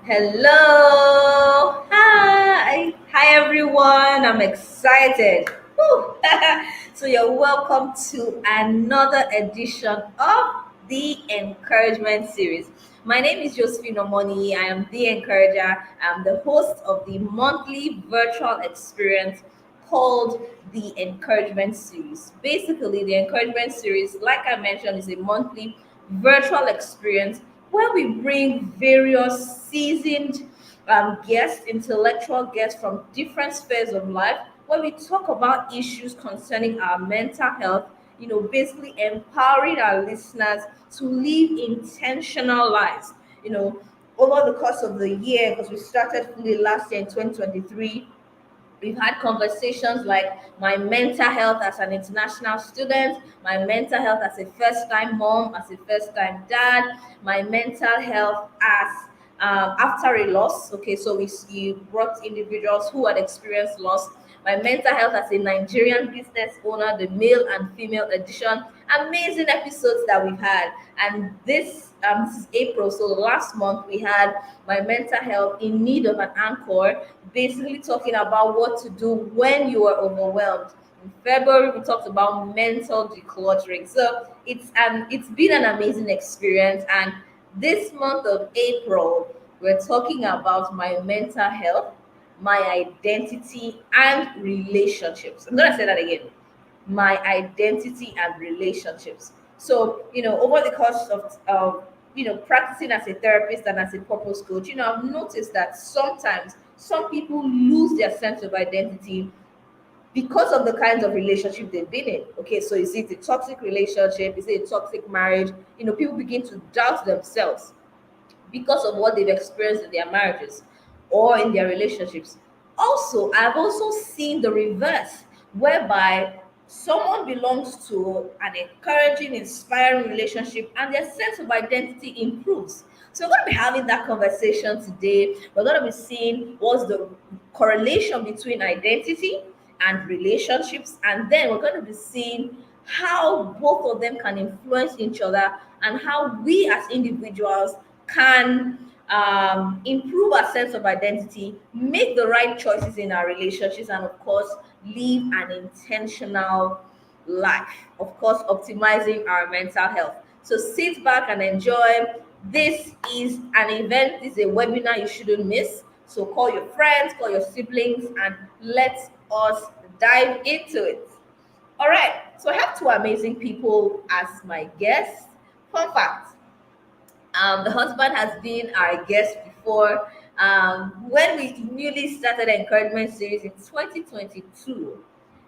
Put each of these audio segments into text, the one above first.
Hello. Hi everyone. I'm excited. Woo. So you're welcome to another edition of the Encouragement Series. My name is Josephine Omoni. I am the encourager. I'm the host of the monthly virtual experience called the Encouragement Series. Basically, the Encouragement Series, like I mentioned, is a monthly virtual experience where we bring various seasoned guests, intellectual guests from different spheres of life, where we talk about issues concerning our mental health, basically empowering our listeners to live intentional lives. You know, over the course of the year, because we started fully last year in 2023. We've had conversations like my mental health as an international student, my mental health as a first time mom, as a first time dad, my mental health as after a loss. Okay, so you brought individuals who had experienced loss. My mental health as a Nigerian business owner, the male and female edition. Amazing episodes that we've had. And this is April. So last month we had my mental health in need of an anchor, basically talking about what to do when you are overwhelmed. In February, we talked about mental decluttering. So it's been an amazing experience. And this month of April, we're talking about my mental health, my identity, and relationships. I'm gonna say that again. My identity and relationships. So, over the course of practicing as a therapist and as a purpose coach, I've noticed that sometimes some people lose their sense of identity because of the kinds of relationship they've been in. Okay, so is it a toxic relationship? Is it a toxic marriage? People begin to doubt themselves because of what they've experienced in their marriages or in their relationships. Also, I've also seen the reverse, whereby someone belongs to an encouraging, inspiring relationship and their sense of identity improves. So, we're going to be having that conversation today. We're going to be seeing what's the correlation between identity and relationships, and then we're going to be seeing how both of them can influence each other and how we as individuals can improve our sense of identity, make the right choices in our relationships, and of course, live an intentional life. Of course, optimizing our mental health. So sit back and enjoy. This is an event, this is a webinar you shouldn't miss. So call your friends, call your siblings, and let us dive into it. All right, so I have two amazing people as my guests. Fun fact, the husband has been our guest before when we newly started the encouragement series in 2022.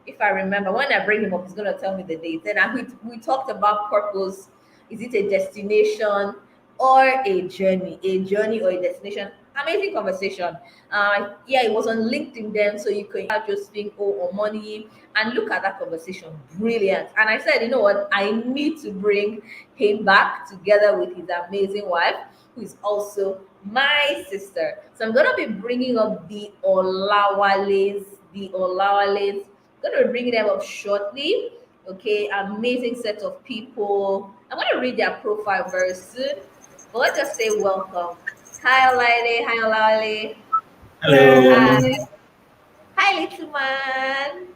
If I remember, when I bring him up, he's going to tell me the date. And we talked about purpose. Is it a destination or a journey or a destination? Amazing conversation. Yeah, it was on LinkedIn then, so you can just think, oh, or money, and look at that conversation. Brilliant. And I said, you know what? I need to bring him back together with his amazing wife, who is also my sister. So I'm gonna be bringing up the Olawales. Gonna be bringing them up shortly. Okay, amazing set of people. I'm gonna read their profile very soon. But let's just say welcome. Hi Olaide, hi Olawale. Hello. Hi, hi little man.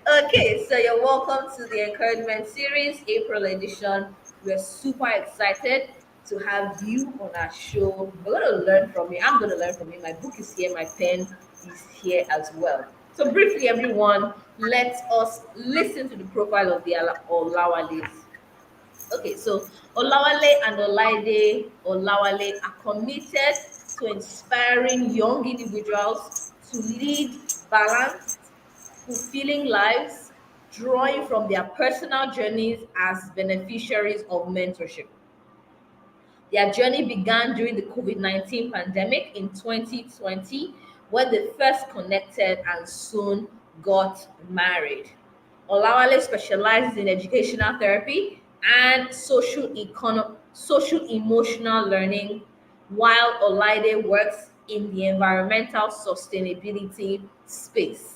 Okay, so you're welcome to the encouragement series, April edition. We're super excited to have you on our show. We're going to learn from you. I'm going to learn from you. My book is here, my pen is here as well. So, briefly, everyone, let us listen to the profile of the Olawales. Okay, so Olawale and Olawale are committed to inspiring young individuals to lead balanced, fulfilling lives, drawing from their personal journeys as beneficiaries of mentorship. Their journey began during the COVID 19 pandemic in 2020, when they first connected and soon got married. Olawale specializes in educational therapy and social emotional learning, while Olaide works in the environmental sustainability space.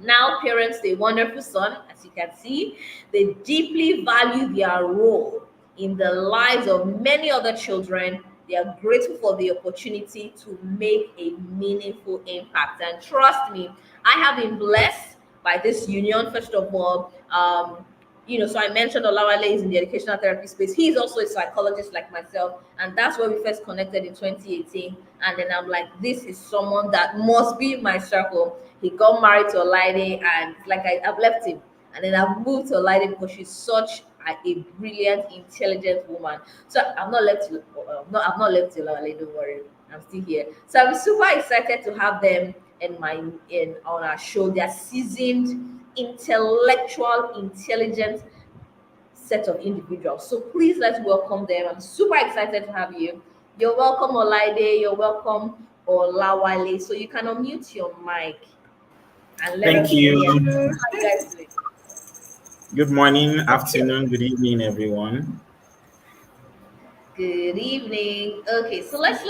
Now, parents, a wonderful son, as you can see, they deeply value their role in the lives of many other children They are grateful for the opportunity to make a meaningful impact. And trust me, I have been blessed by this union, first of all. So I mentioned Olawale is in the educational therapy space. He's also a psychologist like myself, and that's where we first connected in 2018. And then I'm like, this is someone that must be in my circle. He got married to Olaide, and I've left him, and then I've moved to Olaide because she's such a brilliant, intelligent woman. So I've not left Olaide. Don't worry, I'm still here. So I'm super excited to have them in on our show. They're seasoned, intellectual, intelligent set of individuals. So please let's welcome them. I'm super excited to have you. You're welcome, Olaide. You're welcome, Olawale. So you can unmute your mic and let Thank us know you. how you guys doing. Good morning, afternoon, good evening, everyone. Good evening. Okay, so let's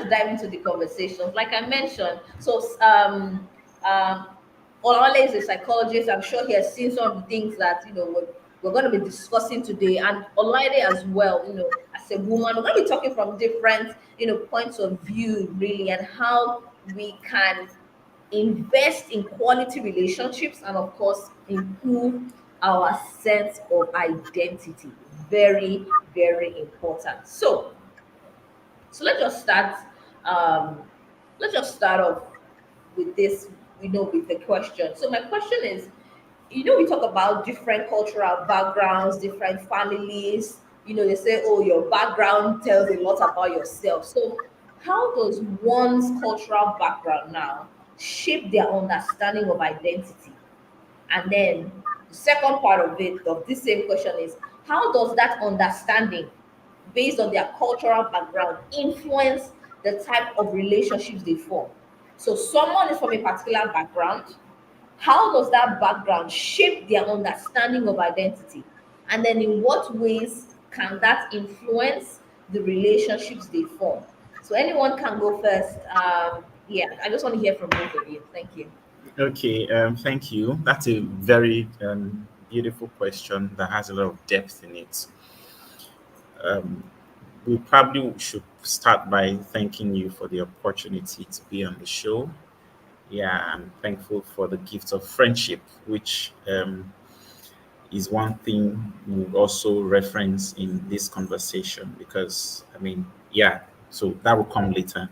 dive into the conversation. Like I mentioned, um Olawale is a psychologist. I'm sure he has seen some of the things that we're going to be discussing today, and Olaide as well. As a woman, we're going to be talking from different points of view, really, and how we can invest in quality relationships and of course improve our sense of identity. Very, very important. So um let's just start off with this, with the question. So my question is, we talk about different cultural backgrounds, different families. They say, oh, your background tells a lot about yourself. So how does one's cultural background now shape their understanding of identity? And then the second part of this same question is, how does that understanding based on their cultural background influence the type of relationships they form? So someone is from a particular background. How does that background shape their understanding of identity? And then in what ways can that influence the relationships they form? So anyone can go first. Yeah, I just want to hear from both of you. Thank you. Okay, thank you. That's a very beautiful question that has a lot of depth in it. Um, we probably should start by thanking you for the opportunity to be on the show. Yeah, I'm thankful for the gift of friendship, which is one thing we also reference in this conversation because, I mean, yeah, so that will come later.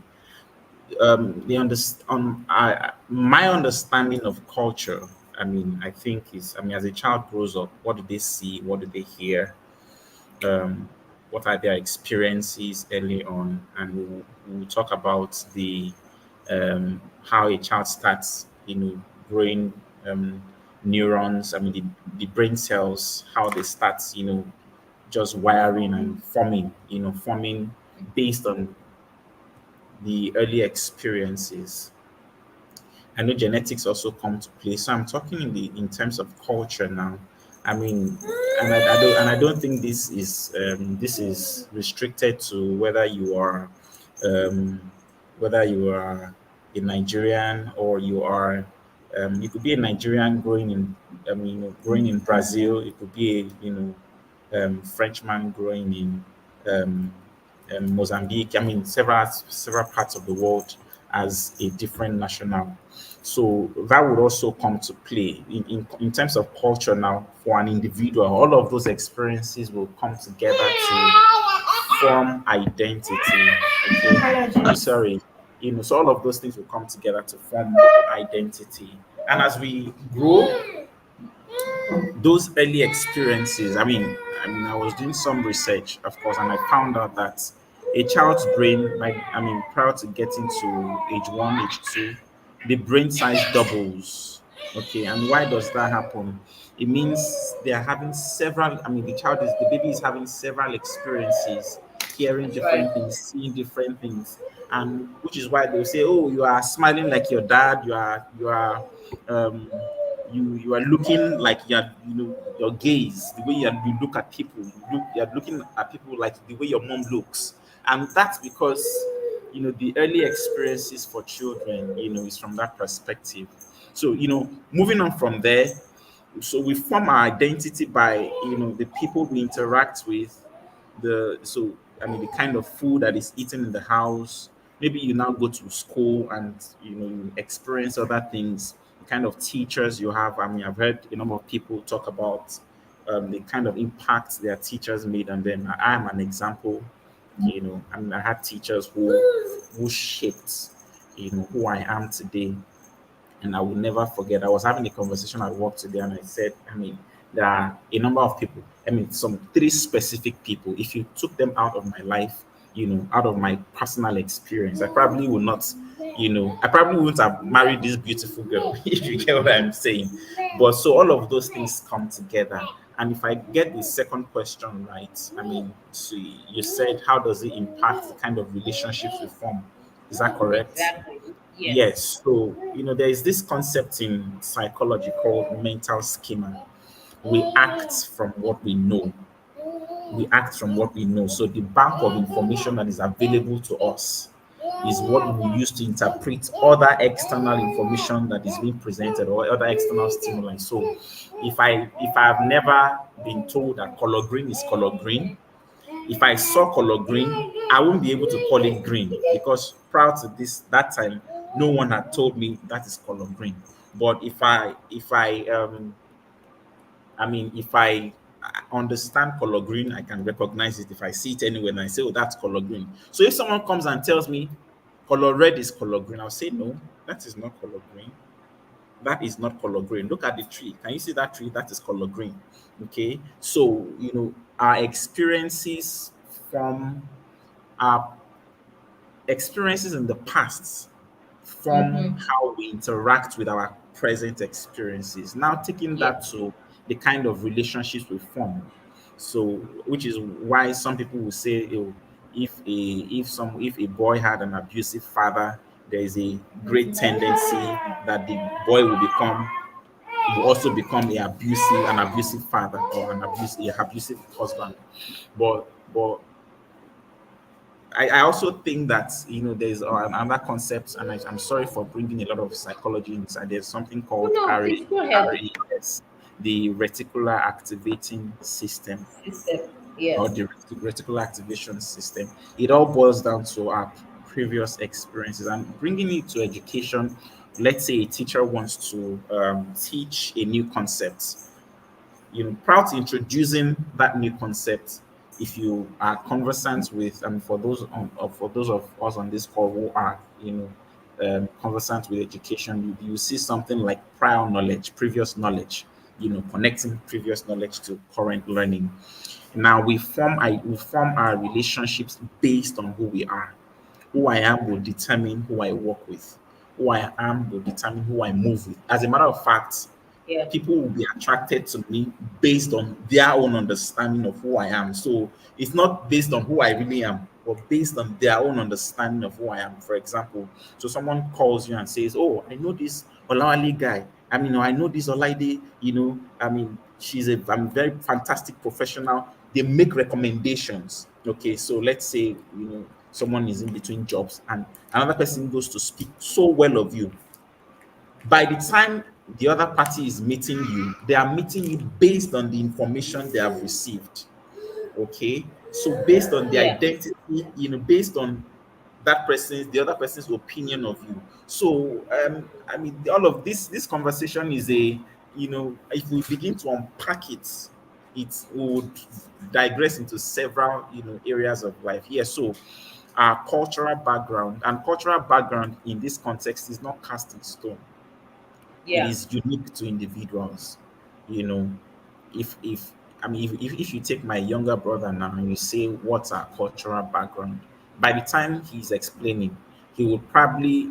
My understanding of culture, I mean, I think is, I mean, as a child grows up, what do they see, what do they hear, um what are their experiences early on, and we'll talk about the how a child starts, growing um neurons, I mean, the brain cells, how they start, just wiring and forming based on the early experiences. I know genetics also come to play. So I'm talking in terms of culture now. I mean, I don't think this is restricted to um, whether you are a Nigerian or you could be a Nigerian growing in Brazil. It could be Frenchman growing in um, Mozambique. I mean, several parts of the world as a different national. So that would also come to play in terms of culture now for an individual. All of those experiences will come together to form identity. Okay, sorry. So all of those things will come together to form identity. And as we grow, those early experiences, I was doing some research, of course, and I found out that a child's brain, prior to getting to age 1, age 2, the brain size doubles. Okay, and why does that happen? It means they are having several, the baby is having several experiences, hearing That's right. different things, seeing different things, and which is why they'll say, oh, you are smiling like your dad, um you are looking like your gaze, the way you look at people, you're looking at people like the way your mom looks. And that's because the early experiences for children is from that perspective. So moving on from there, so we form our identity by the people we interact with. The so the kind of food that is eaten in the house. Maybe you now go to school and you experience other things. The kind of teachers you have. I've heard a number of people talk about the kind of impact their teachers made on them. I am an example. I had teachers who shaped who I am today. And I will never forget. I was having a conversation at work today, and I said, there are a number of people. Some three specific people. If you took them out of my life, out of my personal experience, I probably would not, I probably wouldn't have married this beautiful girl, if you get what I'm saying. But so all of those things come together. And if I get the second question right, so you said, how does it impact the kind of relationships we form? Is that correct? Exactly. Yes. Yes. So, there is this concept in psychology called mental schema. We act from what we know. We act from what we know. So, the bank of information that is available to us is what we use to interpret other external information that is being presented or other external stimuli. So, if I have never been told that color green is color green, if I saw color green, I won't be able to call it green because prior to that time, no one had told me that is color green. But if I understand color green, I can recognize it. If I see it anywhere and I say, oh, that's color green. So if someone comes and tells me color red is color green, I'll say, no, that is not color green. That is not color green. Look at the tree. Can you see that tree? That is color green. Okay. So, our experiences from our experiences in the past from Mm-hmm. how we interact with our present experiences. Now taking Yeah. that to the kind of relationships we form. So, which is why some people will say, oh, if a boy had an abusive father, there is a great tendency that the boy will also become an abusive father or an abusive husband. But I also think that there's another concept, and I'm sorry for bringing a lot of psychology inside. There's something Oh called no, please go ahead. RAS, the reticular activating system, System. or Yes. the reticular activation system. It all boils down to our previous experiences and bringing it to education. Let's say a teacher wants to teach a new concept, prior to introducing that new concept, if you are conversant with, and for those of us on this call who are, conversant with education, you see something like prior knowledge, previous knowledge, connecting previous knowledge to current learning. Now we form our relationships based on who we are. Who I am will determine who I work with. Who I am will determine who I move with. As a matter of fact, Yeah. people will be attracted to me based on their own understanding of who I am. So it's not based on who I really am, but based on their own understanding of who I am. For example, so someone calls you and says, "Oh, I know this Olawale guy. I know this Olaide. She's a very fantastic professional." They make recommendations. Okay, so let's say someone is in between jobs and another person goes to speak so well of you. By the time the other party is meeting you, they are meeting you based on the information they have received. Okay. So based on the Yeah. identity, based on the other person's opinion of you. So all of this conversation is if we begin to unpack it, it would digress into several areas of life. Yeah. So our cultural background in this context is not cast in stone. It Yeah. is unique to individuals. You know, if you take my younger brother now and you say what's our cultural background, by the time he's explaining, he would probably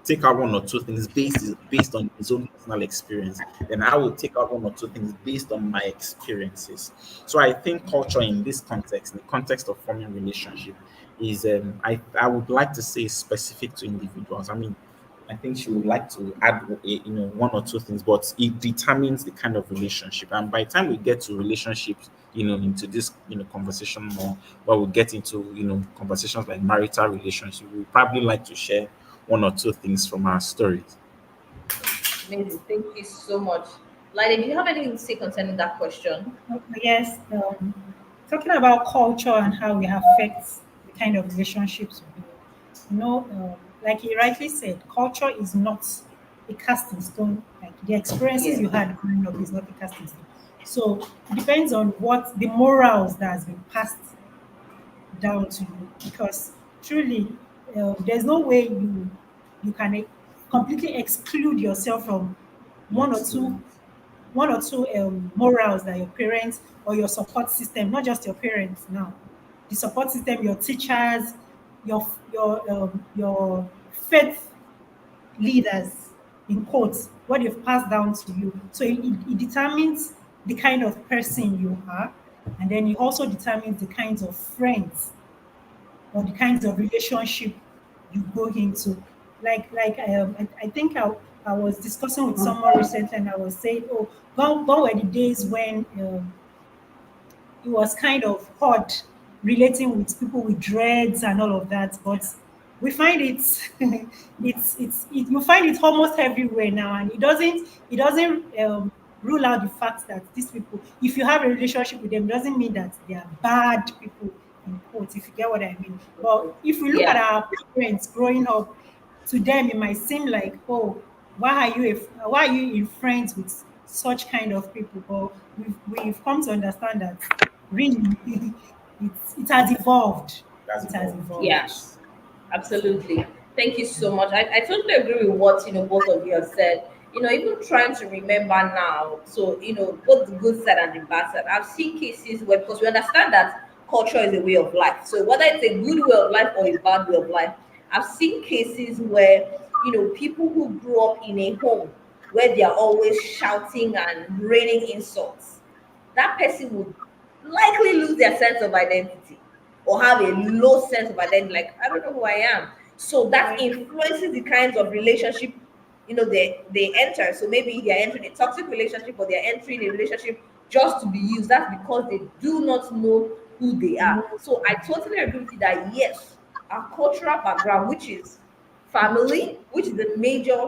take out one or two things based on his own personal experience. Then I will take out one or two things based on my experiences. So I think culture in this context, in the context of forming relationship, is I would like to say specific to individuals. I think she would like to add, one or two things, but it determines the kind of relationship. And by the time we get to relationships, into this, conversation more, where we get into, conversations like marital relationships, we probably like to share one or two things from our stories. Amazing. Thank you so much. Lady, do you have anything to say concerning that question? Yes. talking about culture and how it affects the kind of relationships we build. Like he rightly said, culture is not a cast in stone. Like the experiences Yeah. you had growing up is not a cast in stone. So it depends on what the morals that has been passed down to you. Because truly, there's no way you can completely exclude yourself from one or Yes. two morals that your parents or your support system, not just your parents now, the support system, your teachers, your faith leaders, in quotes, what they've passed down to you. So it determines the kind of person you are, and then it also determines the kinds of friends or the kinds of relationship you go into. I think I was discussing with someone recently, and I was saying, oh, gone were the days when it was kind of hard relating with people with dreads and all of that. But we find it, you find it almost everywhere now, and it doesn't rule out the fact that these people, if you have a relationship with them, doesn't mean that they are bad people in quotes, if you get what I mean. But if we look at Yeah. our parents growing up, to them it might seem like, oh, why are you in friends with such kind of people? But we've come to understand that really it has evolved. That's It has involved. evolved. Yeah. Yes. Absolutely. Thank you so much. I totally agree with what both of you have said. Even trying to remember now, so both the good side and the bad side. I've seen cases where, because we understand that culture is a way of life. So whether it's a good way of life or a bad way of life, I've seen cases where people who grew up in a home where they are always shouting and raining insults, that person would likely lose their sense of identity or have a low sense of identity, like I don't know who I am. So that influences the kinds of relationship they enter. So maybe they're entering a toxic relationship or they're entering a relationship just to be used. That's because they do not know who they are. So I totally agree with you that yes, our cultural background, which is family, which is the major,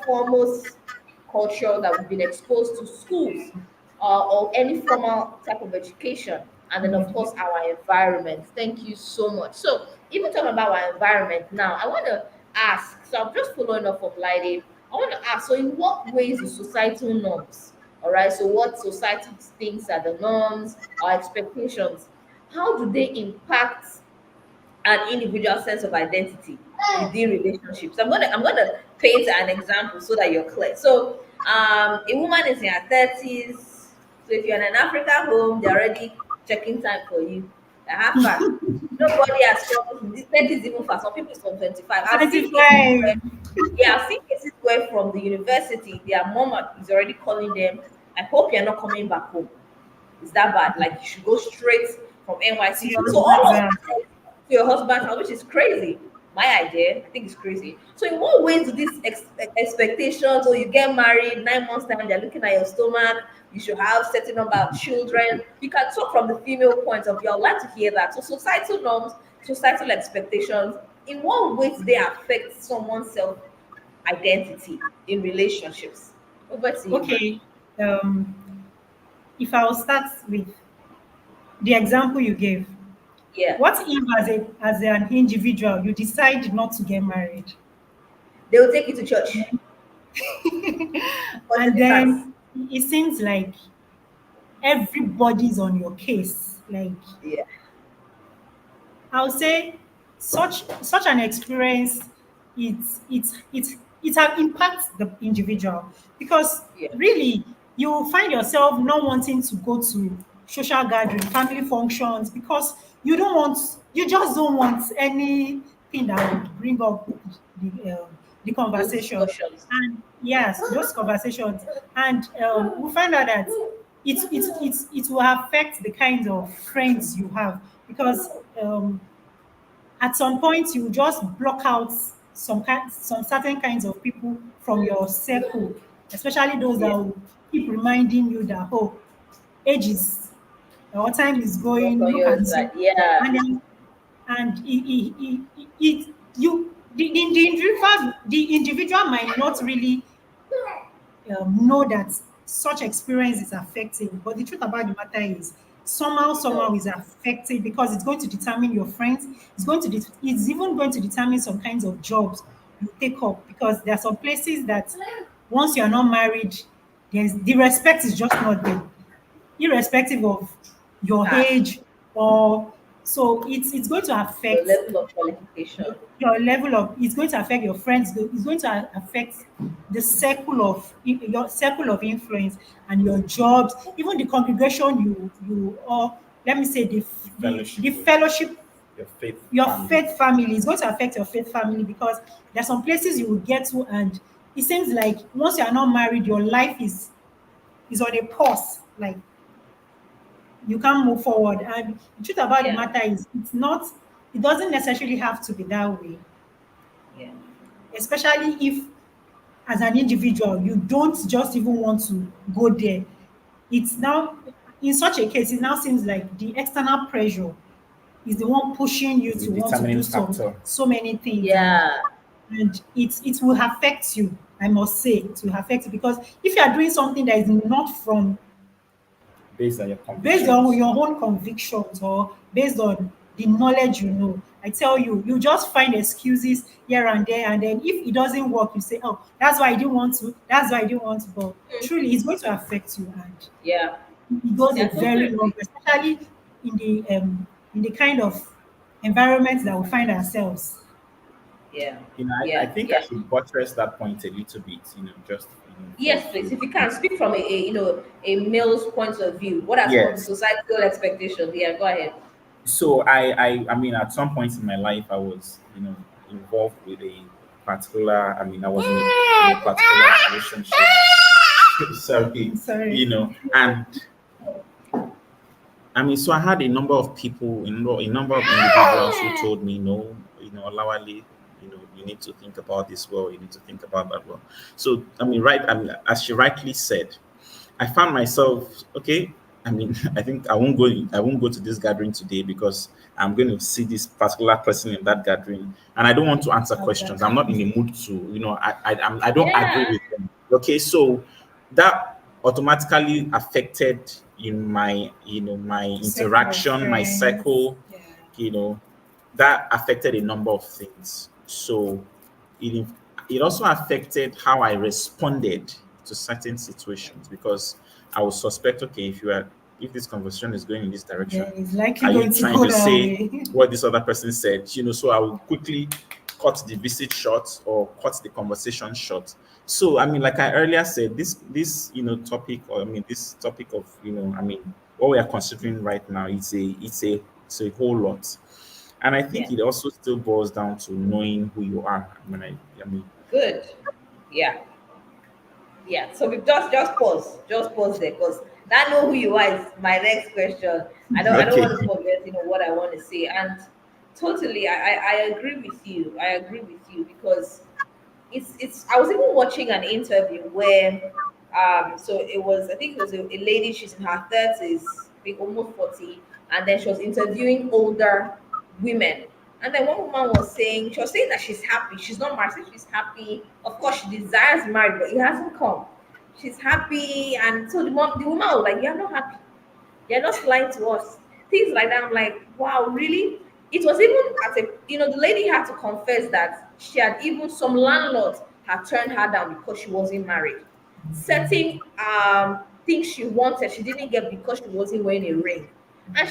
foremost culture that we've been exposed to, schools, or any formal type of education, and then of course our environment. Thank you so much. So even talking about our environment now, I want to ask. So I'm just following up of Lady. I want to ask. So in what ways do societal norms? All right. So what society thinks are the norms or expectations? How do they impact an individual sense of identity within relationships? I'm gonna paint an example so that you're clear. So a woman is in her 30s. So if you're in an African home, they're already checking time for you. How far? Nobody has come. This 30s even for some people it's from 25. I've seen cases 25. where, yeah, I've seen cases where from the university, their mom is already calling them. I hope you're not coming back home. Is that bad? Like you should go straight from To NYC. your So all of husband. that to your husband's house, which is crazy. My idea, I think it's crazy. So in what ways do these expectations, or you get married 9 months time, they're looking at your stomach, you should have certain number of children. You can talk from the female point of view. I'd like to hear that. So societal norms, societal expectations, in what ways do they affect someone's self identity in relationships? Over to you, man. Okay. Um, if I'll start with the example you gave, Yeah. what if as an individual you decide not to get married? They will take you to church. For And deliverance. then it seems like everybody's on your case. Like, Yeah. I'll say such an experience, it impacts the individual, because Yeah. really you will find yourself not wanting to go to social gathering, family functions, because you just don't want anything that would bring up the Those conversation. discussions. And yes, those conversations. And we find out that it will affect the kinds of friends you have, because at some point you just block out some certain kinds of people from your circle, especially those that Yeah. will keep reminding you that, oh, age is or time is Not going, on look your at side. you. Yeah. And then and it you the individual might not really know that such experience is affecting. But the truth about the matter is, somehow is affected because it's going to determine your friends. It's even going to determine some kinds of jobs you take up because there are some places that once you are not married, there's the respect is just not there, irrespective of your Ah, age or so it's going to your affect level of qualification. your level of it's going to affect your friends, it's going to affect the circle of your circle of influence and your jobs, even the congregation you or let me say Fellowship the with fellowship, your faith your family. faith family is going to affect your faith family because there's some places you will get to and it seems like once you are not married your life is on a pause, like you can't move forward. And the truth about the Yeah, matter is it doesn't necessarily have to be that way, yeah, especially if as an individual you don't just even want to go there. It's now in such a case it now seems like the external pressure is the one pushing you The to want to determining do factor. so many things yeah. and it will affect you. I must say it will affect you because if you are doing something that is not from Based on your based on convictions. your own convictions or based on the knowledge you know, I tell you, you just find excuses here and there. And then if it doesn't work, you say, oh, that's why I didn't want to. That's why I didn't want to. But truly, it's going to affect you. And Yeah, it goes a yeah, totally very long agree. way, especially in the kind of environment that we find ourselves. Yeah, I yeah, think I yeah. should buttress that point a little bit, just for Yes, please. to If you can speak from a male's point of view, what are some of the yes. societal expectations? Yeah, go ahead. So I mean, at some point in my life, I was, involved with a particular. I mean, I was in a particular relationship. Sorry, I'm sorry. and I mean, so I had a number of people, a number of individuals who told me, no, Lawali, you need to think about this well. You need to think about that well. So I mean, I mean, as she rightly said, I found myself okay. I mean, I think I won't go to this gathering today because I'm going to see this particular person in that gathering, and I don't want to answer questions. I'm not in the mood to, I don't agree Yeah, with them. Okay, so that automatically affected in my, my Circle of interaction, my friends. circle, Yeah. you know, that affected a number of things. So it it also affected how I responded to certain situations because I would suspect, okay, if this conversation is going in this Then direction, it's likely are you going to trying go to that say way. what this other person said? So I will quickly cut the visit short or cut the conversation short. So I mean, like I earlier said, this topic, or I mean this topic of I mean what we are considering right now is a whole lot. And I think yeah. it also still boils down to knowing who you are. I mean, Good. Yeah, yeah. So we just pause there, because that know who you are is my next question. I don't okay, want to forget, what I want to say. And totally, I agree with you. I agree with you because it's I was even watching an interview where so it was, I think it was a lady, she's in her 30s, I think almost 40, and then she was interviewing older women. And then one woman was saying, she was saying that she's happy, she's not married, she's happy. Of course she desires marriage, but it hasn't come. She's happy. And so the woman was like, you're not happy, you're just lying to us. Things like that. I'm like, wow, really? It was even at the lady had to confess that she had, even some landlords had turned her down because she wasn't married. Certain things she wanted, she didn't get because she wasn't wearing a ring. And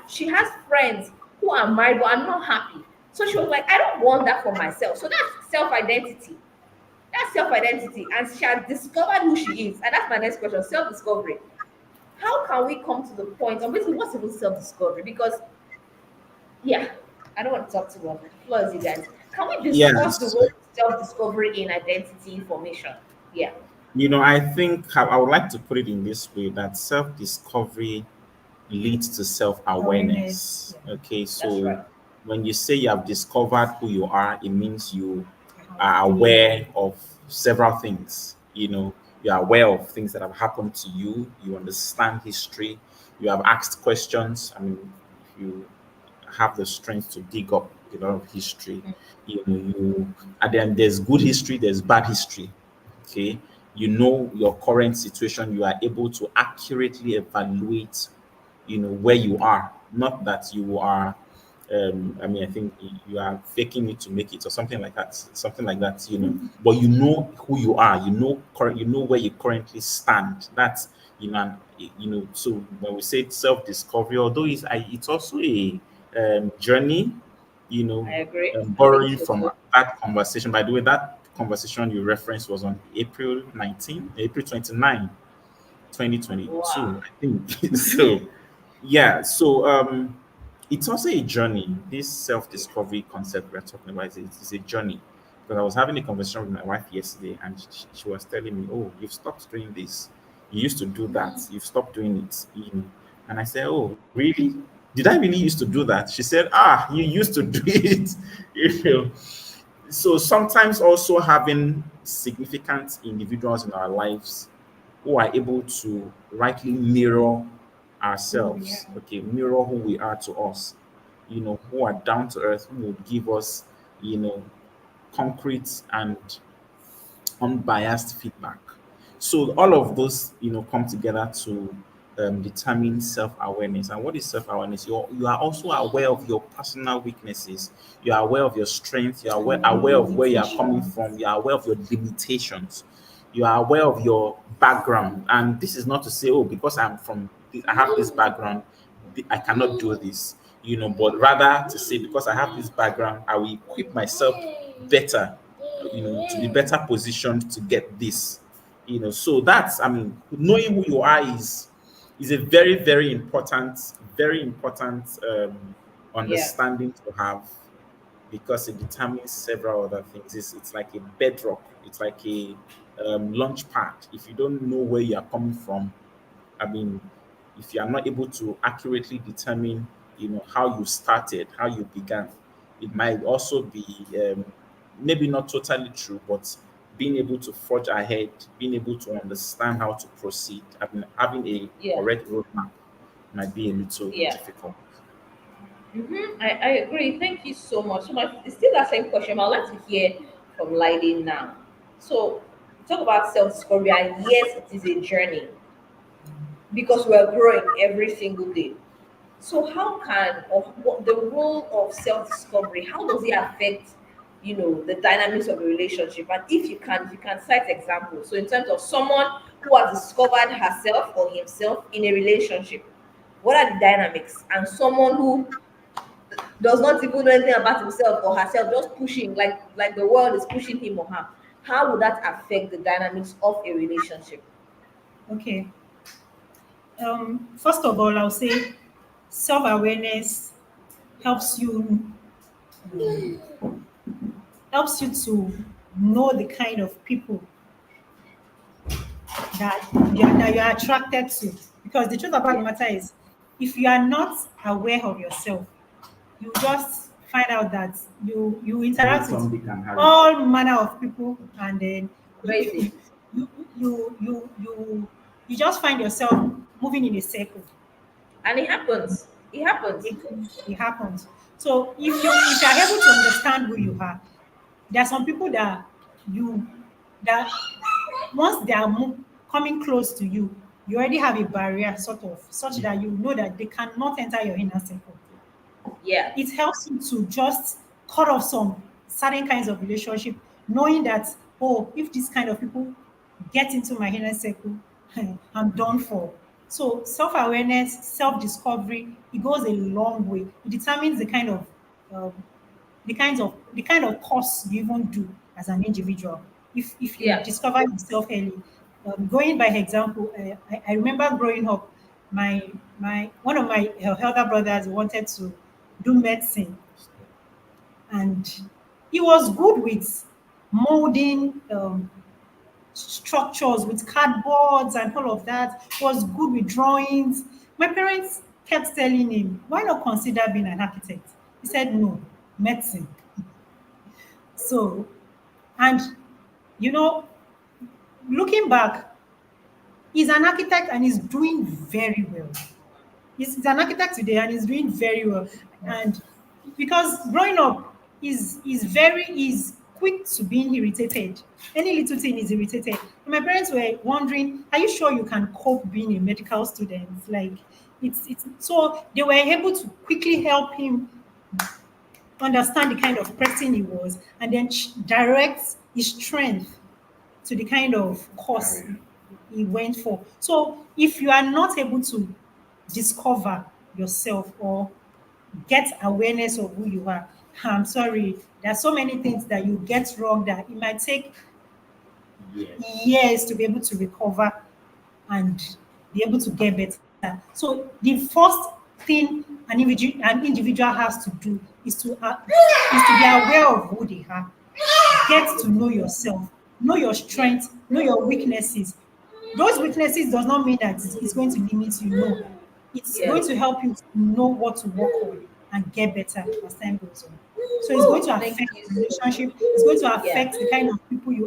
she has friends who are married but are not happy. So she was like, I don't want that for myself. So that's self identity. That's self identity. And she had discovered who she is. And that's my next question, self discovery. How can we come to the point, and basically what's even self-discovery? Because yeah, I don't want to talk too much. The floor is you guys. Can we discuss the yes. role of self-discovery in identity formation? Yeah. I think I would like to put it in this way that self-discovery leads to Awareness. self-awareness. Yeah. Okay, That's so right. when you say you have discovered who you are, it means you are Yeah. aware of several things. You are aware of things that have happened to you. You understand history. You have asked questions. I mean, if you have the strength to dig up a lot of history, and then there's good history, there's bad history. Okay, your current situation. You are able to accurately evaluate where you are, not that you are. I mean, I think you are faking it to make it, or something like that. Something like that, But you know who you are. You know where you currently stand. That's So when we say self-discovery, although it's also a journey, I agree. I think borrowing so from too. that conversation. By the way, that conversation you referenced was on April 29, 2022, Wow. I think. So yeah, so it's also a journey. This self-discovery concept we're talking about is a journey. Because I was having a conversation with my wife yesterday, and she was telling me, "Oh, you've stopped doing this. You used to do that. You've stopped doing it." And I said, "Oh, really? Did I really used to do that?" She said, "Ah, you used to do it." You know. So sometimes also having significant individuals in our lives who are able to rightly mirror Who we ourselves, are. okay, mirror who we are to us, who are down to earth, who would give us, concrete and unbiased feedback. So all of those, come together to determine self-awareness. And what is self-awareness? You are also aware of your personal weaknesses. You are aware of your strengths. You are aware of where you are coming Limitations. from. You are aware of your limitations. You are aware of your background. And this is not to say, oh, because I have this background, I cannot do this. But rather to say, because I have this background, I will equip myself better, to be better positioned to get this. So that's, I mean, knowing who you are is a very, very important Yeah. understanding to have, because it determines several other things. It's like a bedrock. It's like a launch pad. If you don't know where you are coming from, I mean, if you are not able to accurately determine, how you started, how you began, it might also be maybe not totally true, but being able to forge ahead, being able to understand how to proceed, having a Yeah. correct roadmap might be a little Yeah. difficult. I agree. Thank you so much. So my it's still that same question. I'd like to hear from Lydie now. So talk about self-discovery, and yes, it is a journey because we're growing every single day. So how can, or what the role of self-discovery, how does it affect, the dynamics of a relationship? And if you can cite examples. So in terms of someone who has discovered herself or himself in a relationship, what are the dynamics? And someone who does not even know anything about himself or herself, just pushing, like the world is pushing him or her. How would that affect the dynamics of a relationship? Okay. First of all, I'll say self-awareness helps you helps you to know the kind of people that you are attracted to. Because the truth about the Yeah. matter is, if you are not aware of yourself, you just find out that you Both interact with Tom, Dick, and Harry. all manner of people, and then Crazy. you you just find yourself moving in a circle. And it happens. It happens. It, it happens. So if you're able to understand who you are, there are some people you that once they are coming close to you, you already have a barrier sort of such that you know that they cannot enter your inner circle. Yeah. It helps you to just cut off some certain kinds of relationship, knowing that, oh, if this kind of people get into my inner circle, I'm done for. So self-awareness, self-discovery, it goes a long way. It determines um, the kind of course you even do as an individual. If you Yeah. discover yourself early, going by example, I remember growing up, my one of my elder brothers wanted to do medicine, and he was good with molding structures with cardboards and all of that. He was good with drawings. My parents kept telling him, why not consider being an architect? He said no, medicine. So, and you know, looking back, he's an architect and he's doing very well. He's an architect today and he's doing very well. And because growing up, he's quick to being irritated. Any little thing is irritated. And my parents were wondering, are you sure you can cope being a medical student? Like, It's so they were able to quickly help him understand the kind of person he was, and then direct his strength to the kind of course he went for. So if you are not able to discover yourself or get awareness of who you are, I'm sorry, there are so many things that you get wrong that it might take Yes. years to be able to recover and be able to get better. So the first thing an individual has to do is to be aware of who they are, get to know yourself, know your strengths, know your weaknesses. Those weaknesses does not mean that it's going to limit you. No, it's Yeah. going to help you to know what to work on and get better as time goes on. So it's going Woo, to thank affect you your so much. relationship. It's going to Yeah. affect the kind of people you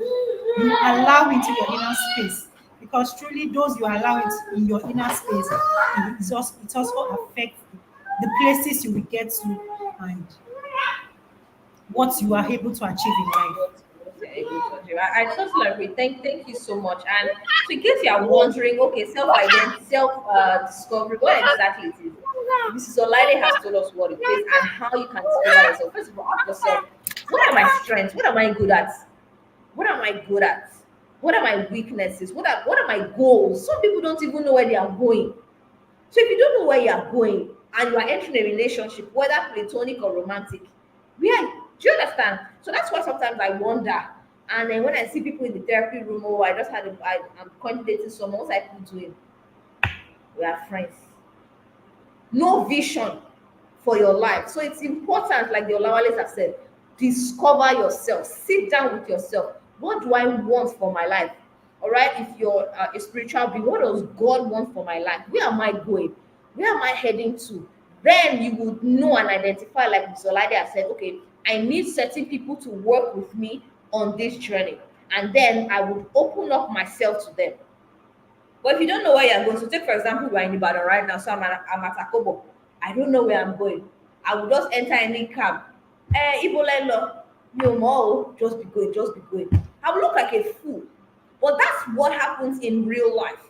allow into your inner space. Because truly, those you allow it in your inner space, it also affects the places you will get to and what you are able to achieve in life. What you're able to achieve. I totally agree. Thank you so much. And so in case you are wondering, okay, self-identity, self-discovery, what exactly it is. Mrs. Olaide has told us what it is and how you can discover yourself. First of all, ask yourself, what are my strengths? What am I good at? What am I good at? What are my weaknesses? What are my goals? Some people don't even know where they are going. So if you don't know where you are going and you are entering a relationship, whether platonic or romantic, where do you understand? So that's why sometimes I wonder. And then when I see people in the therapy room, oh, I'm currently dating someone, what's I people doing? We are friends. No vision for your life. So it's important, like the Olawales have said, discover yourself. Sit down with yourself. What do I want for my life? All right. If you're a spiritual being, what does God want for my life? Where am I going? Where am I heading to? Then you would know and identify, like Mr. Olade has said, okay, I need certain people to work with me on this journey. And then I would open up myself to them. But if you don't know where you're going, so take for example, we're in Ibadan right now, so I'm at Akobo. I don't know where I'm going. I will just enter any cab. Ibolelo, no more. Just be going, just be going. I will look like a fool. But that's what happens in real life.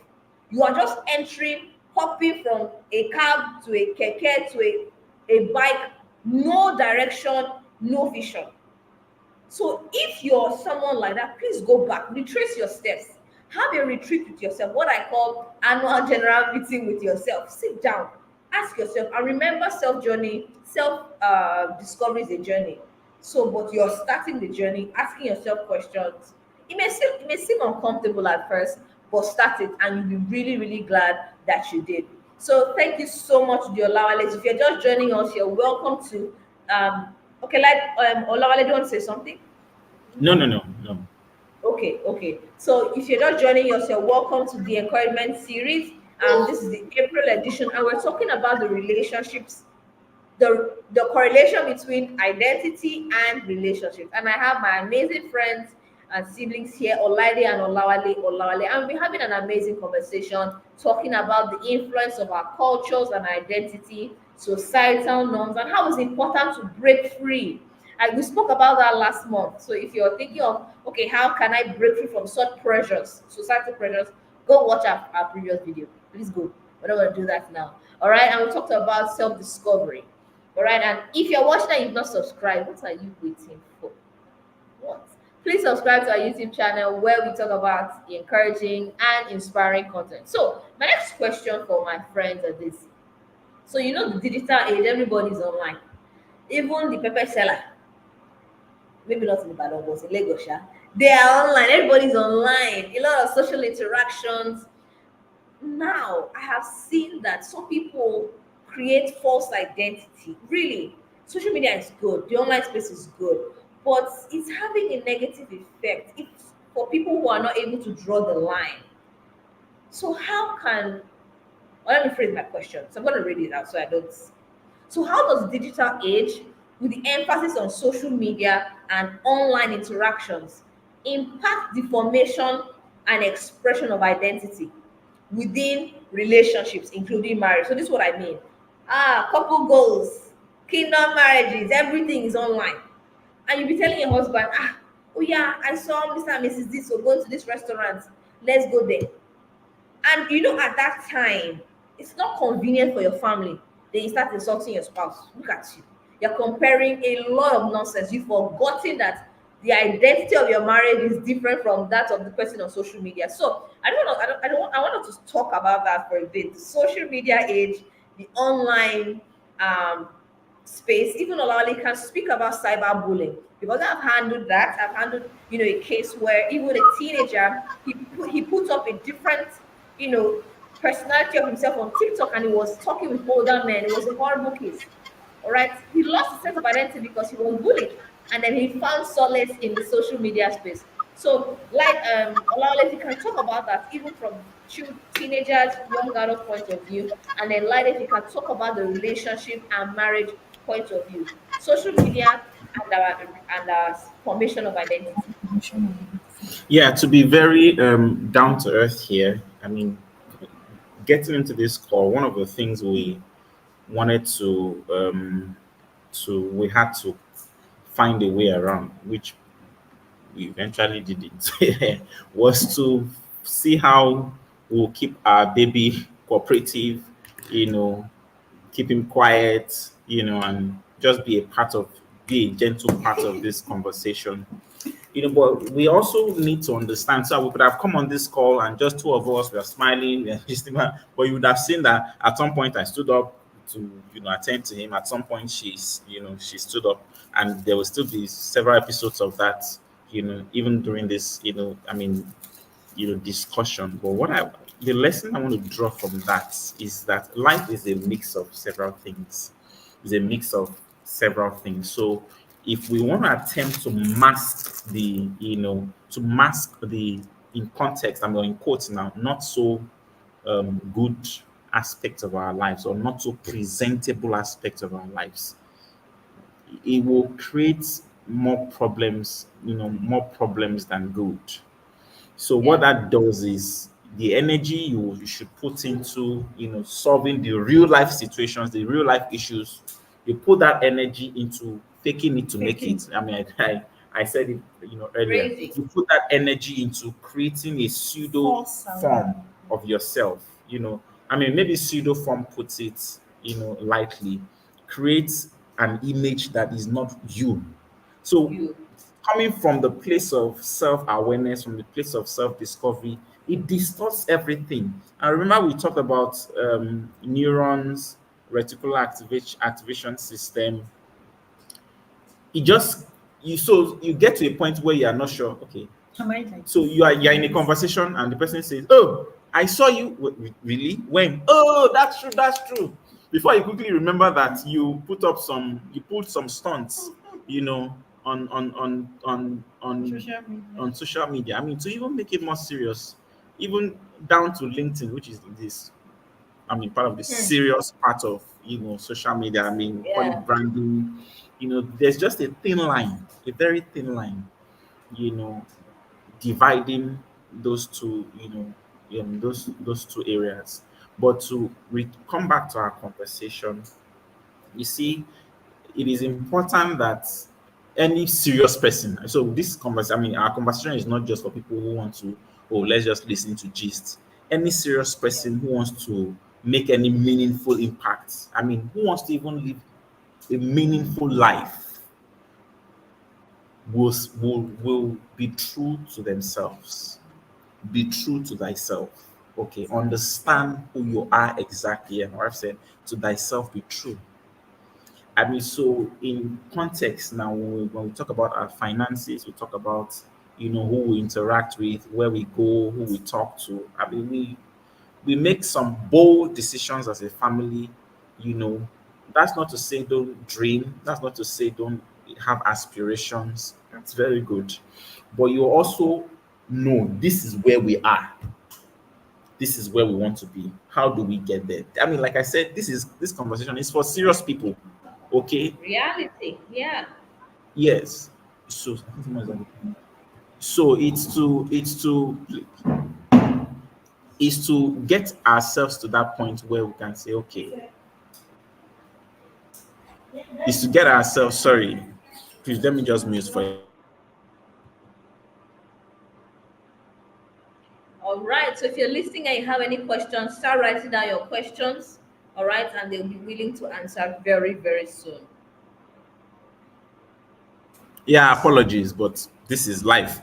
You are just entering, hopping from a cab to a keke to a bike, no direction, no vision. So if you're someone like that, please go back, retrace your steps, have a retreat with yourself, what I call annual general meeting with yourself. Sit down, ask yourself, and remember self journey, self discovery is a journey. So, but you're starting the journey, asking yourself questions. It may seem uncomfortable at first, but start it, and you'll be really, really glad that you did. So, thank you so much, Diolawale. If you're just joining us, you're welcome to. Okay, like Olawale, do you want to say something? No, no, no, no. Okay, okay. So if you're just joining us, you're welcome to the encouragement series. This is the April edition, and we're talking about the relationships, the correlation between identity and relationships. And I have my amazing friends and siblings here, Olaide and Olawale, and we're having an amazing conversation talking about the influence of our cultures and identity, societal norms, and how it's important to break free. And we spoke about that last month. So if you're thinking of, okay, how can I break free from such pressures, societal pressures, go watch our previous video. Please go. We're not going to do that now. All right. And we talked about self discovery. All right. And if you're watching and you've not subscribed, what are you waiting for? What? Please subscribe to our YouTube channel where we talk about encouraging and inspiring content. So, my next question for my friends is this. So, you know, the digital age, everybody's online. Even the pepper seller, maybe not in Ibadan, but in Lagos, yeah, they are online. Everybody's online. A lot of social interactions. Now, I have seen that some people create false identity. Really, social media is good. The online space is good, but it's having a negative effect. It's for people who are not able to draw the line. So how can well, let me phrase my question. So I'm going to read it out so I don't. So, how does digital age, with the emphasis on social media and online interactions, impact the formation and expression of identity within relationships, including marriage? So, this is what I mean. Couple goals, kingdom marriages, everything is online. And you'll be telling your husband, oh yeah, I saw Mr. and Mrs. This, so going to this restaurant, let's go there. And you know, at that time, it's not convenient for your family, then you start insulting your spouse. Look at you. You're comparing a lot of nonsense. You've forgotten that the identity of your marriage is different from that of the person on social media. So I want us to talk about that for a bit. The social media age, the online um space. Even Olawale can speak about cyberbullying because I've handled that. I've handled, a case where even a teenager, he put up a different, you know, personality of himself on TikTok, and he was talking with older men. It was a horrible case. All right, he lost his sense of identity because he was bullied, and then he found solace in the social media space. So, like Olawale, if you can talk about that, even from teenagers, young adult point of view, and then like if you can talk about the relationship and marriage point of view, social media and our formation of identity. Yeah, to be very down to earth here, I mean, getting into this call, one of the things we wanted we had to find a way around, which we eventually did it, was to see how we'll keep our baby cooperative, you know, keep him quiet, and just be a gentle part of this conversation. But we also need to understand. So we could have come on this call and just two of us were smiling, and but you would have seen that at some point I stood up to attend to him. At some point she stood up, and there will still be several episodes of that. Even during this, discussion. But the lesson I want to draw from that is that life is a mix of several things. It's a mix of several things. So if we want to attempt to mask in context, I'm in quotes now, not so good aspects of our lives, or not so presentable aspects of our lives, it will create more problems than good. So what Yeah. that does is the energy you should put into solving the real life situations, the real life issues, you put that energy into faking it to make Faking. it. I mean, I said it earlier. Crazy. You put that energy into creating a pseudo False form alarm. of yourself. I mean, maybe pseudo form puts it lightly. Creates an image that is not you. So You. coming from the place of self-awareness, from the place of self-discovery, it distorts everything. I remember we talked about neurons, reticular activation system. It just you get to a point where you are not sure. Okay, Am I like so this? you're Am in I a this? conversation and the person says, "Oh, I saw you." Really? When? Oh, that's true. That's true. Before you quickly remember that you pulled some stunts, on Social media. on social media. I mean, to even make it more serious, even down to LinkedIn, which is this, I mean, part of the Hmm. serious part of social media. I mean, call Yeah. it branding. There's just a thin line, a very thin line. You know, dividing those two, those two areas. But to come back to our conversation, you see, it is important that any serious person. So this conversation, I mean, our conversation is not just for people who want to, oh, let's just listen to gist. Any serious person who wants to make any meaningful impact. I mean, who wants to even live a meaningful life will be true to themselves. Be true to thyself. Okay, understand who you are exactly. And I've said, to thyself be true. I mean, so in context now, when we talk about our finances, we talk about who we interact with, where we go, who we talk to. I mean, we make some bold decisions as a family. You know, that's not to say don't dream. That's not to say don't have aspirations. That's very good, but you also know this is where we are. This is where we want to be. How do we get there? I mean, like I said, this conversation is for serious people. Okay. Reality. Yeah. Yes. So it's to get ourselves to that point where we can say, okay, is to get ourselves, sorry, please let me just mute for All right. So if you're listening and you have any questions, start writing down your questions. All right, and they'll be willing to answer very, very soon. Yeah, apologies, but this is life.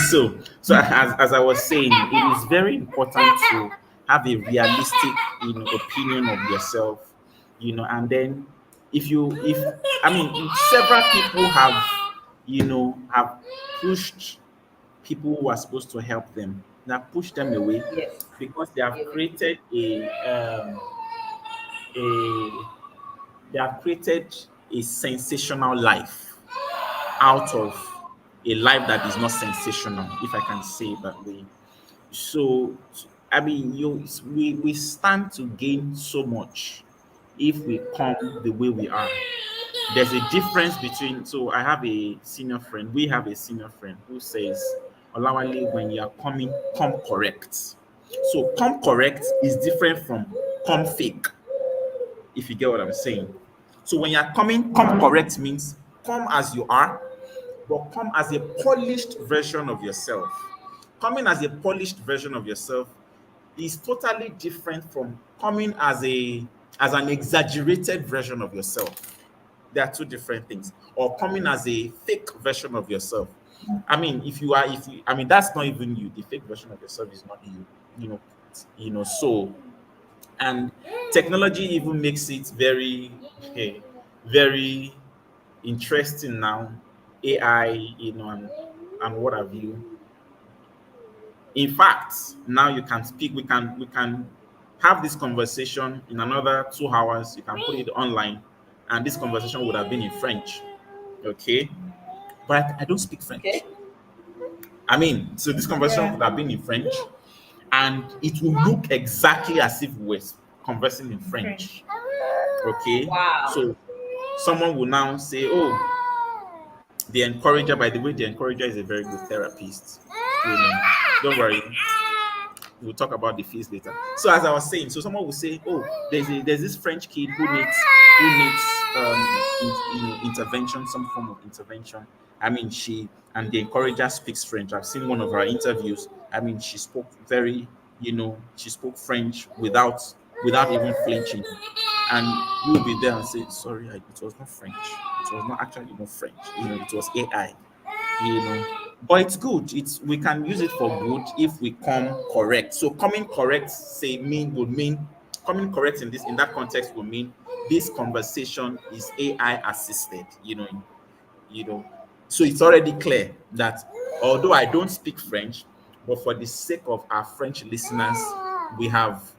So as I was saying, it is very important to have a realistic, opinion of yourself, and then if I mean several people have pushed people who are supposed to help them, that push them away Yes. because they have Yes. created a they have created a sensational life out of a life that is not sensational, if I can say it that way. So, I mean, we stand to gain so much if we come the way we are. There's a difference between. So, I have a senior friend. We have a senior friend who says, "Olawale, when you are coming, come correct." So, come correct is different from come fake, if you get what I'm saying. So when you're coming, come correct means come as you are, but come as a polished version of yourself. Coming as a polished version of yourself is totally different from coming as an exaggerated version of yourself. They are two different things. Or coming as a fake version of yourself. I mean, I mean, that's not even you. The fake version of yourself is not you. You know, so and technology even makes it very very interesting now. AI, and what have you. In fact, now you can speak, we can have this conversation in another 2 hours. You can put it online and this conversation would have been in French. Okay, but I don't speak French. Okay. I mean, so this conversation Yeah. would have been in French and it will look exactly as if we're conversing in French. French. Okay, Wow. so someone will now say, "Oh, the encourager." By the way, the encourager is a very good therapist. Don't worry, we'll talk about the fees later. So as I was saying, so someone will say, "Oh, there's this French kid who needs intervention, some form of intervention." I mean, the encourager speaks French. I've seen one of her interviews. I mean, she spoke French without even flinching. And you'll be there and say, "Sorry, it was not French. It was not actually even French. It was AI." You know, but it's good. We can use it for good if we come correct. So coming correct, would mean coming correct in that context would mean this conversation is AI assisted. You know. So it's already clear that although I don't speak French, but for the sake of our French listeners, we have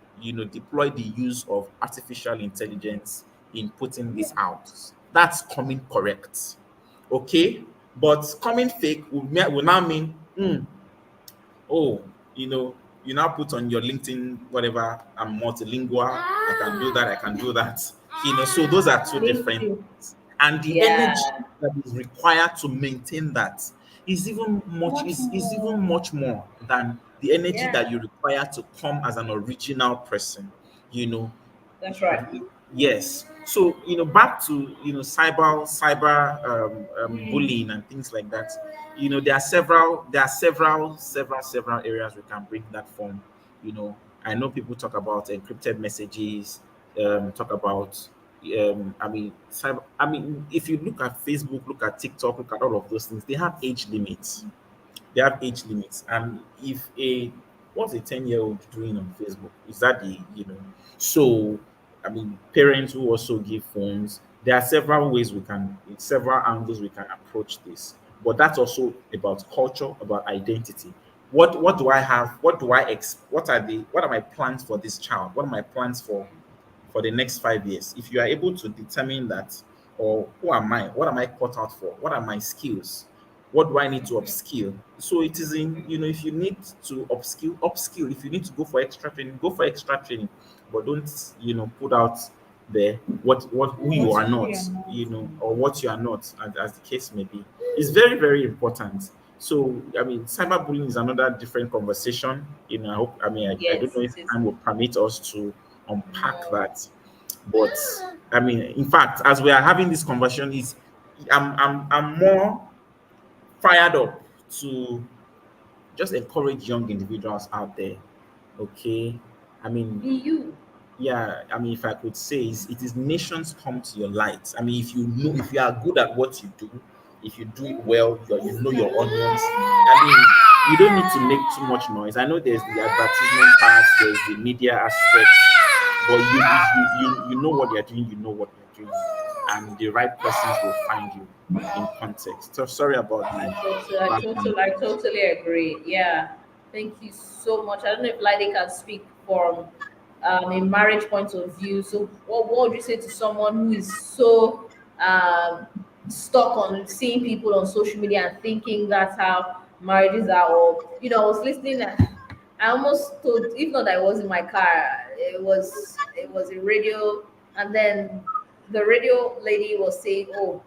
deployed the use of artificial intelligence in putting this out. That's coming correct. Okay? But coming fake will now mean, oh, you now put on your LinkedIn, whatever, I'm multilingual, I can do that, I can do that. So those are two Thank different you. things. And the Yeah. energy that is required to maintain that is even much more than the energy Yeah. that you require to come as an original person. You know, That's right. Yes. So back to cyber bullying and things like that. There are several areas we can bring that from. I know people talk about encrypted messages. Talk about I mean cyber. I mean, if you look at Facebook, look at TikTok, look at all of those things, they have age limits. And if what's a 10-year-old doing on Facebook? Is that so I mean, parents who also give phones, there are several angles we can approach this. But that's also about culture, about identity. What do I have? What are my plans for this child? What are my plans for the next 5 years? If you are able to determine that, or who am I? What am I cut out for? What are my skills? What do I need to upskill? So it is if you need to upskill. If you need to go for extra training, go for extra training. But don't, put out there who you What are we not, are not. or what you are not, as the case may be. It's very, very important. So, I mean, cyberbullying is another different conversation. I hope, I don't Yes, know it if is. time will permit us to unpack that. But I mean, in fact, as we are having this conversation, I'm more fired up to just encourage young individuals out there. Okay, I mean, Be you. yeah, I mean, if I could say, it is nations come to your light. I mean, if you are good at what you do, if you do it well, you know your onions. I mean, you don't need to make too much noise. I know there's the advertisement part, there's the media aspects, but you know what you're doing, you know what you're doing, and the right persons will find you in context. So sorry about I the totally, I background. totally, I totally agree. Yeah. Thank you so much. I don't know if Lady can speak from a marriage point of view. So, what would you say to someone who is so um, stuck on seeing people on social media and thinking that's how marriages are? Or, I was listening. I almost told, if not, I was in my car. It was a radio, and then the radio lady was saying, "Oh,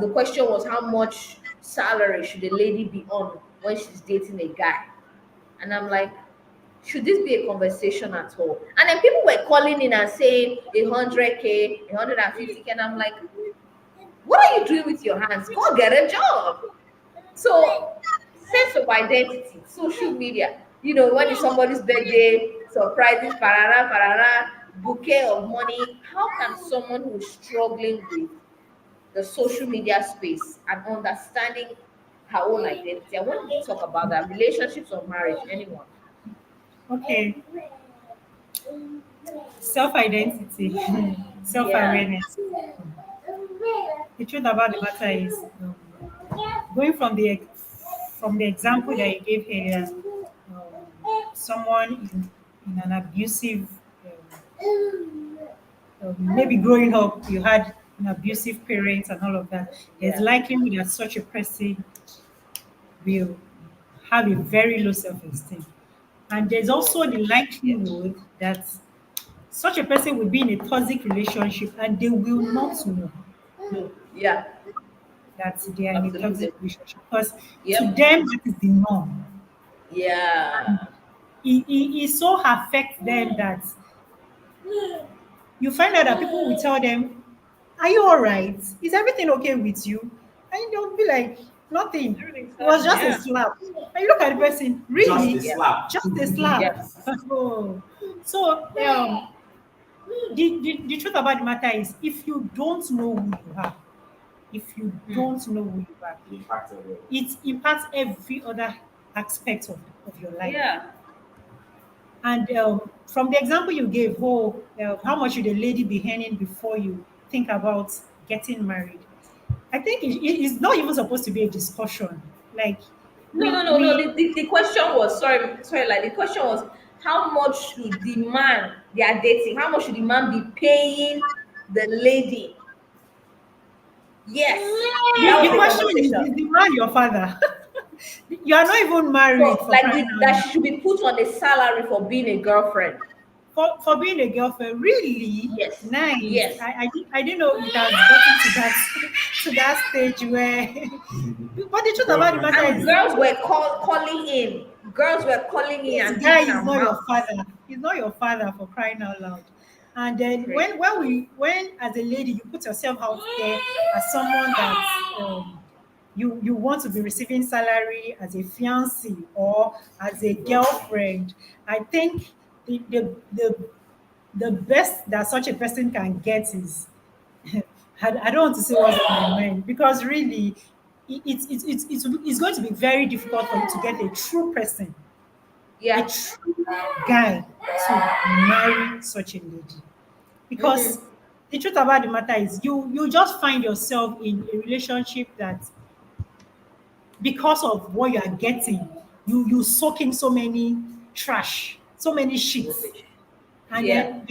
the question was how much salary should a lady be on when she's dating a guy?" And I'm like, should this be a conversation at all? And then people were calling in and saying 100K, 150K, and I'm like, what are you doing with your hands? Go get a job. So, sense of identity, social media. When it's somebody's birthday, surprises, parara, parara, bouquet of money. How can someone who's struggling with the social media space and understanding her own identity? I want to talk about that. Relationships or marriage, anyone. Okay, self-identity, Yeah. self-awareness. The truth about the matter is, going from the example that you gave earlier, someone in an abusive, maybe growing up, you had an abusive parents and all of that. There's Yeah. likelihood that such a person will have a very low self-esteem, and there's also the Yeah. likelihood that such a person will be in a toxic relationship and they will not know No. Yeah. that they are in a toxic Absolutely. relationship because to Yep. them that is the norm. Yeah. It so affects them that you find out that people will tell them, "Are you all right? Is everything okay with you?" And they'll be like, "Nothing. Everything's It was fine. just a Yeah. slap." And you look at the person, Just a really? Yeah. slap. Just a slap. Yeah. Oh. So the truth about the matter is if you don't know who you are, if you Hmm. don't know who you are, The impact of it. it impacts every other aspect of your life. Yeah. And from the example you gave, how much should a lady be earning before you think about getting married? I think it's not even supposed to be a discussion. Like No, no, no, no. The question was, sorry, like the question was, how much should the man they are dating? How much should the man be paying the lady? Yes, that the was the question is conversation. the man your father? You are not even married So, for like, crying out that loud. she should be put on a salary for being a girlfriend. For being a girlfriend, really Yes, nice. yes. I didn't know it has gotten to that to that stage where. But the truth about the matter And is, girls were calling in. Girls were calling in this and guy giving is not your amounts. father. He's not your father for crying out loud. And then Crazy. when as a lady you put yourself out there as someone that you want to be receiving salary as a fiancé or as a girlfriend, I think the best that such a person can get is I don't want to say what's on my mind because really it's going to be very difficult for you to get a true person, a Yeah. true guy to marry such a lady. Mm-hmm. Because the truth about the matter is you just find yourself in a relationship that because of what you are getting, you soak in so many trash, so many shits. Rubbish. And Yeah. then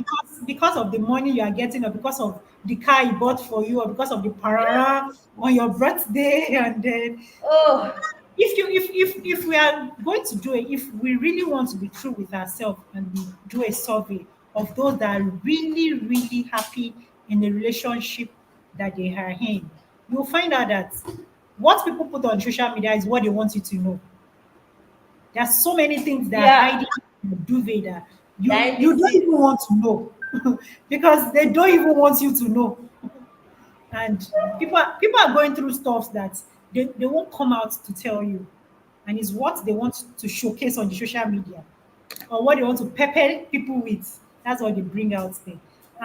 because of the money you are getting, or because of the car he bought for you, or because of the parara on your birthday, and then Oh, if we are going to do it, if we really want to be true with ourselves and we do a survey of those that are really, really happy in the relationship that they are in, you'll find out that what people put on social media is what they want you to know. There are so many things that are yeah. hiding in the duvet that Behind the you don't scenes. even want to know because they don't even want you to know. And people are going through stuff that they won't come out to tell you. and it's what they want to showcase on the social media, or what they want to pepper people with. That's what they bring out there.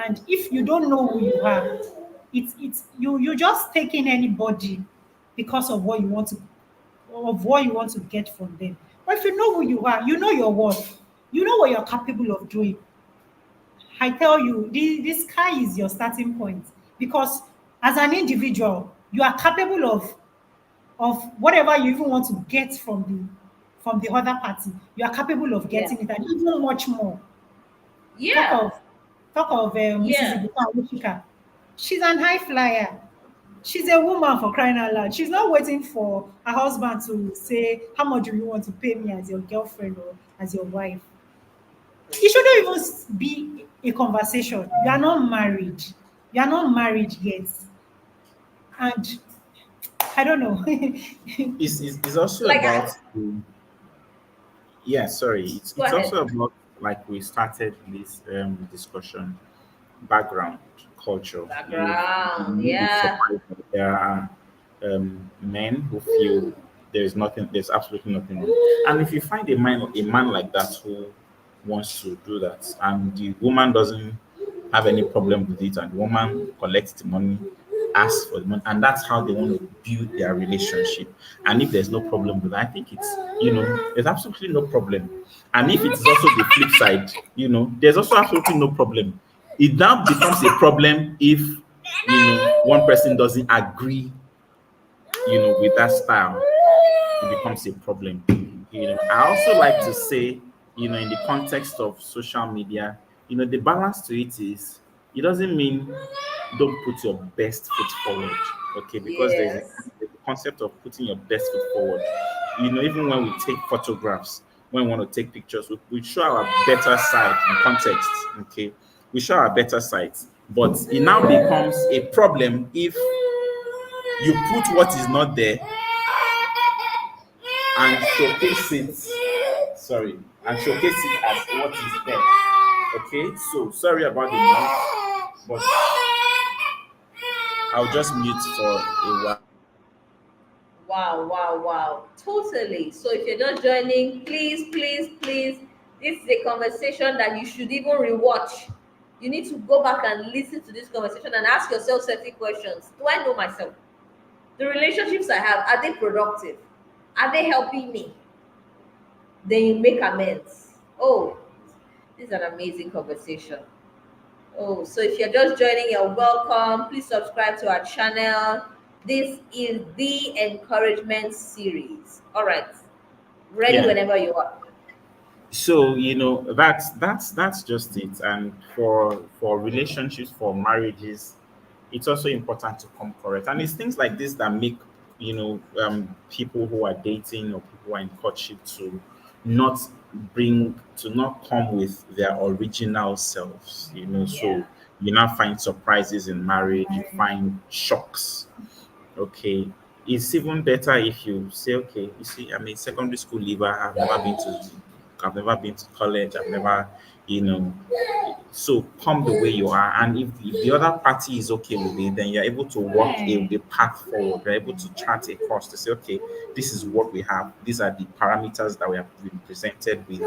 And if you don't know who you are, it's you just taking anybody because of what you want to get from them. But if you know who you are, you know your worth, you know what you're capable of doing. I tell you, the sky is your starting point, because as an individual, you are capable of whatever you even want to get from the other party. You are capable of Yeah. getting it, and even much more. Talk Yeah. of Mrs. Yeah. Ibuka Onwuchika. She's an high flyer. She's a woman, for crying out loud. She's not waiting for her husband to say, "How much do you want to pay me as your girlfriend or as your wife?" It shouldn't even be a conversation. You are not married. You are not married yet. And I don't know. It's also Like, about yeah, sorry. It's go it's ahead. also about, like we started this discussion, background, culture. You Background. may be Yeah. surprised that there are men who feel there's absolutely nothing wrong. And if you find a man like that who wants to do that, and the woman doesn't have any problem with it, and the woman collects the money, asks for the money, and that's how they want to build their relationship. And if there's no problem with that, I think there's absolutely no problem. And if it's also the flip side, there's also absolutely no problem. It now becomes a problem if one person doesn't agree, with that style. It becomes a problem. I also like to say, in the context of social media, the balance to it is, it doesn't mean don't put your best foot forward, okay? Because Yes. there's a concept of putting your best foot forward. Even when we take photographs, when we want to take pictures, we show our better side in context, okay? We show our better sides. But it now becomes a problem if you put what is not there and showcase it. Sorry, and showcase it as what is there. Okay, so sorry about the noise, but I'll just mute for a while. Wow, wow, wow. Totally. So if you're just joining, please, please, please, this is a conversation that you should even rewatch. You need to go back and listen to this conversation and ask yourself certain questions. Do I know myself? The relationships I have, are they productive? Are they helping me? Then you make amends. Oh, this is an amazing conversation. Oh, so if you're just joining, you're welcome. Please subscribe to our channel. This is the encouragement series. All right, ready Yeah. whenever you are. So that's just it. And for relationships, for marriages, it's also important to come correct. And it's things like this that make people who are dating or people who are in courtship not not come with their original selves. Yeah. So you now find surprises in marriage, you find shocks. Okay. It's even better if you say, okay, you see, I'm a secondary school leaver. I've never been to college. I've never, you know, so come the way you are. And if the other party is okay with it, then you're able to walk a path forward. You're able to chart a course to say, okay, this is what we have. These are the parameters that we have been presented with.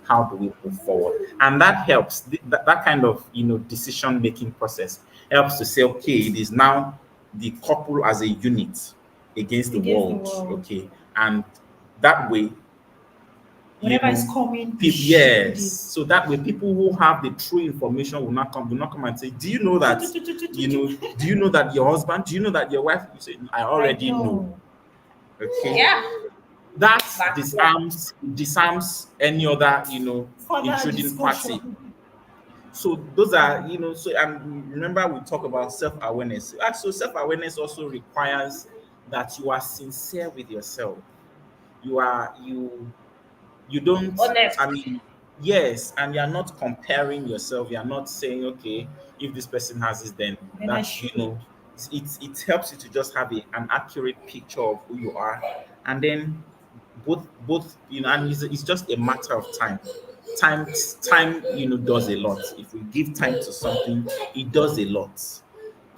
How do we move forward? And that helps. That kind of, decision making process helps to say, okay, it is now the couple as a unit against the Against the world. world. Okay. And that way, Whatever is coming, yes. So that way, people who have the true information will not come and say, "Do you know that? Do you know that your husband? Do you know that your wife?" You say, "I already know." Okay. Yeah. That That's disarms any other Further intruding party. discussion. So those are So and remember, we talk about self-awareness. So self-awareness also requires that you are sincere with yourself. You don't, honest. I mean, yes, and you're not comparing yourself. You're not saying, okay, if this person has this, then Then I that, should. it helps you to just have an accurate picture of who you are. And then both, and it's just a matter of time. Time, does a lot. If we give time to something, it does a lot,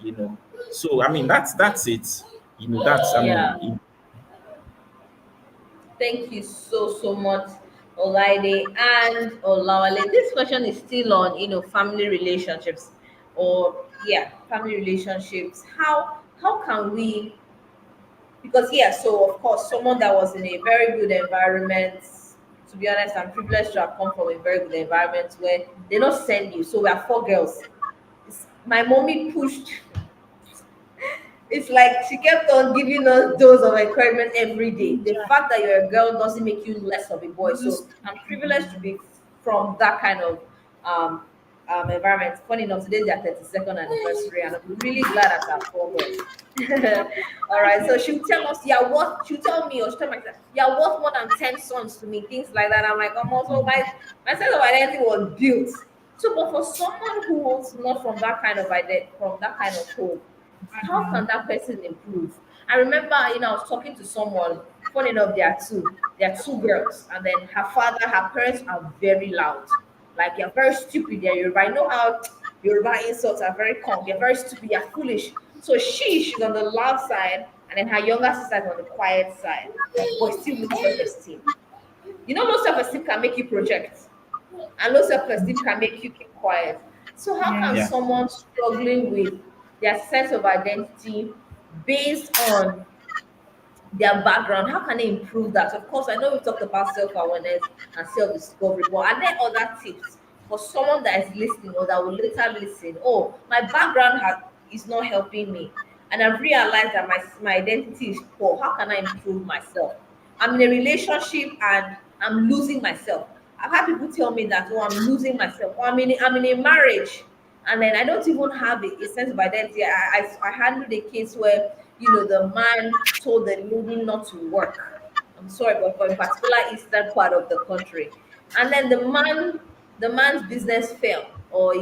you know. So, I mean, that's it. That's, I Yeah. mean, Thank you so much, Olaide and Olawale. This question is still on, family relationships, or yeah, family relationships. How can we? Because yeah, so of course, someone that was in a very good environment. To be honest, I'm privileged to have come from a very good environment where they don't send you. So we are four girls. My mommy pushed. It's like she kept on giving us dose of encouragement every day. The Yeah. fact that you're a girl doesn't make you less of a boy. So I'm privileged to be from that kind of um, environment. Funny enough, today's their 32nd anniversary, and I'm really glad at our progress. All right, so she'll tell us, yeah, what she'll tell me, or she'll tell myself, yeah, worth more than 10 sons to me, things like that. I'm like, I'm also my sense of identity was built. So, but for someone who was not from that kind of identity, from that kind of home, how can Background. that person improve? I remember, I was talking to someone, funny enough, there are two girls, and then her parents are very loud. Like you're very stupid, they're Yoruba. I know how Yoruba insults are very common. You're very stupid, you're foolish. So she's on the loud side, and then her younger sister is on the quiet side. But still low self-esteem. Low self-esteem can make you project, and low self-esteem can make you keep quiet. So how can Yeah. Yes. someone struggling with their sense of identity based on their background, how can they improve that? Of course, I know we talked about self-awareness and self-discovery, but are there other tips for someone that is listening or that will later listen? Oh, my background is not helping me, and I've realized that my identity is poor. How can I improve myself? I'm in a relationship and I'm losing myself. I've had people tell me that, oh, I'm losing myself. Or I'm in a marriage, and then I don't even have a sense of identity. I handled a case where, the man told the lady not to work. I'm sorry, but for a particular eastern part of the country, and then the man's business fell, or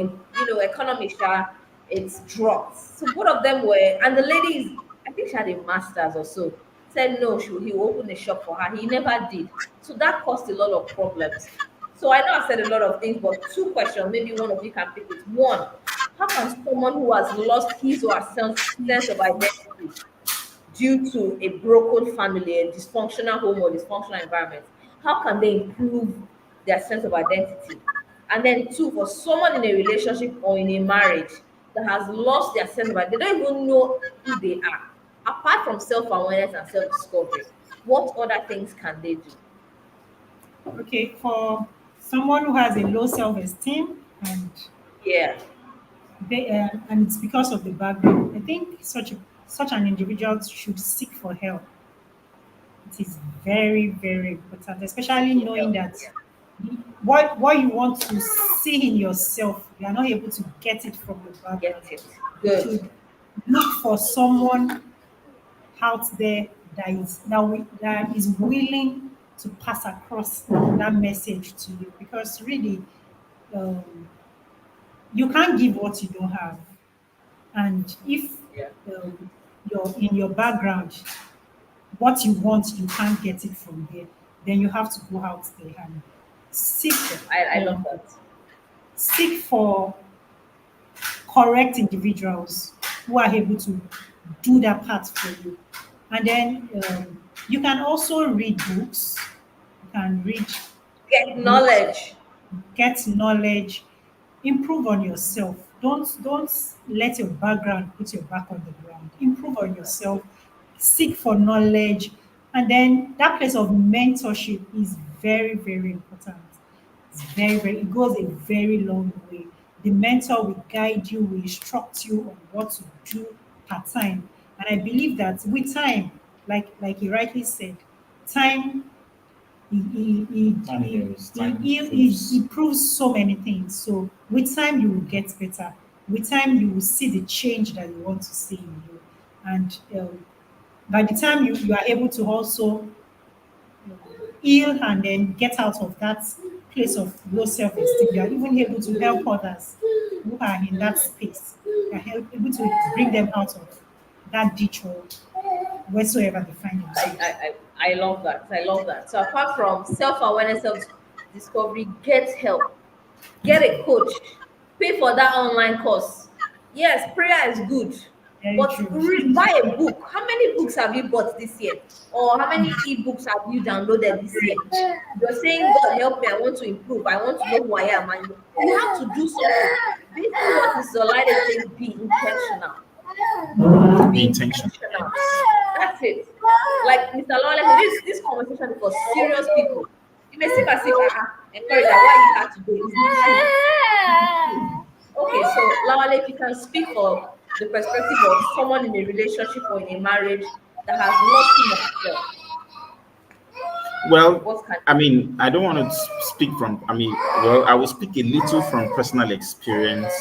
economy share, it's dropped. So both of them were, and the lady is, I think she had a master's or so, said no, he will open a shop for her. He never did. So that caused a lot of problems. So I know I've said a lot of things, but two questions, maybe one of you can pick it. One, how can someone who has lost his or her sense of identity due to a broken family, a dysfunctional home or dysfunctional environment, how can they improve their sense of identity? And then two, for someone in a relationship or in a marriage that has lost their sense of identity, they don't even know who they are. Apart from self-awareness and self-discovery, what other things can they do? Okay, for someone who has a low self-esteem and Yeah. and it's because of the background, I think such an individual should seek for help. It is very, very important, especially Seeking knowing help. that Yeah. what you want to see in yourself, you are not able to get it from the Get background. it. You Good. should look for someone out there that is willing to pass across that message to you, because really, um, you can't give what you don't have. And if Yeah. you're in your background, what you want, you can't get it from there, then you have to go out there and seek I love um, that. seek for correct individuals who are able to do that part for you. And then you can also read books. You can read Get books, knowledge. get knowledge, improve on yourself. Don't let your background put your back on the ground. Improve on yourself, seek for knowledge, and then that place of mentorship is very, very important. It's it goes a very long way. The mentor will guide you, will instruct you on what to do part time. And I believe that with time, like you rightly said, time Time heals, time he proves. proves so many things. So with time you will get better. With time you will see the change that you want to see in you. And by the time you are able to also heal and then get out of that place of low self-esteem, you are even able to help others who are in that space. You are able to bring them out of that ditch or wheresoever they find I, themselves. I, I love that. I love that. So apart from self-awareness, self-discovery, get help. Get a coach. Pay for that online course. Yes, prayer is good. Very But true. read, buy a book. How many books books have you bought this year? Or how many ebooks have you downloaded this year? You're saying, God help me, I want to improve, I want to know who I am. And you have to do something. Basically, what is Zolaide saying? Be intentional. Be Be intentional. intentional. That's it. Like Mr. Lawless, this conversation is for serious people. You may seem as if encourage that why you have to do it. It's the truth. It's the truth. Okay, so Lawale, if you can speak for the perspective of someone in a relationship or in a marriage that has nothing of self, Well, what can I mean, I don't want to speak from, I mean, well, I will speak a little from personal experience.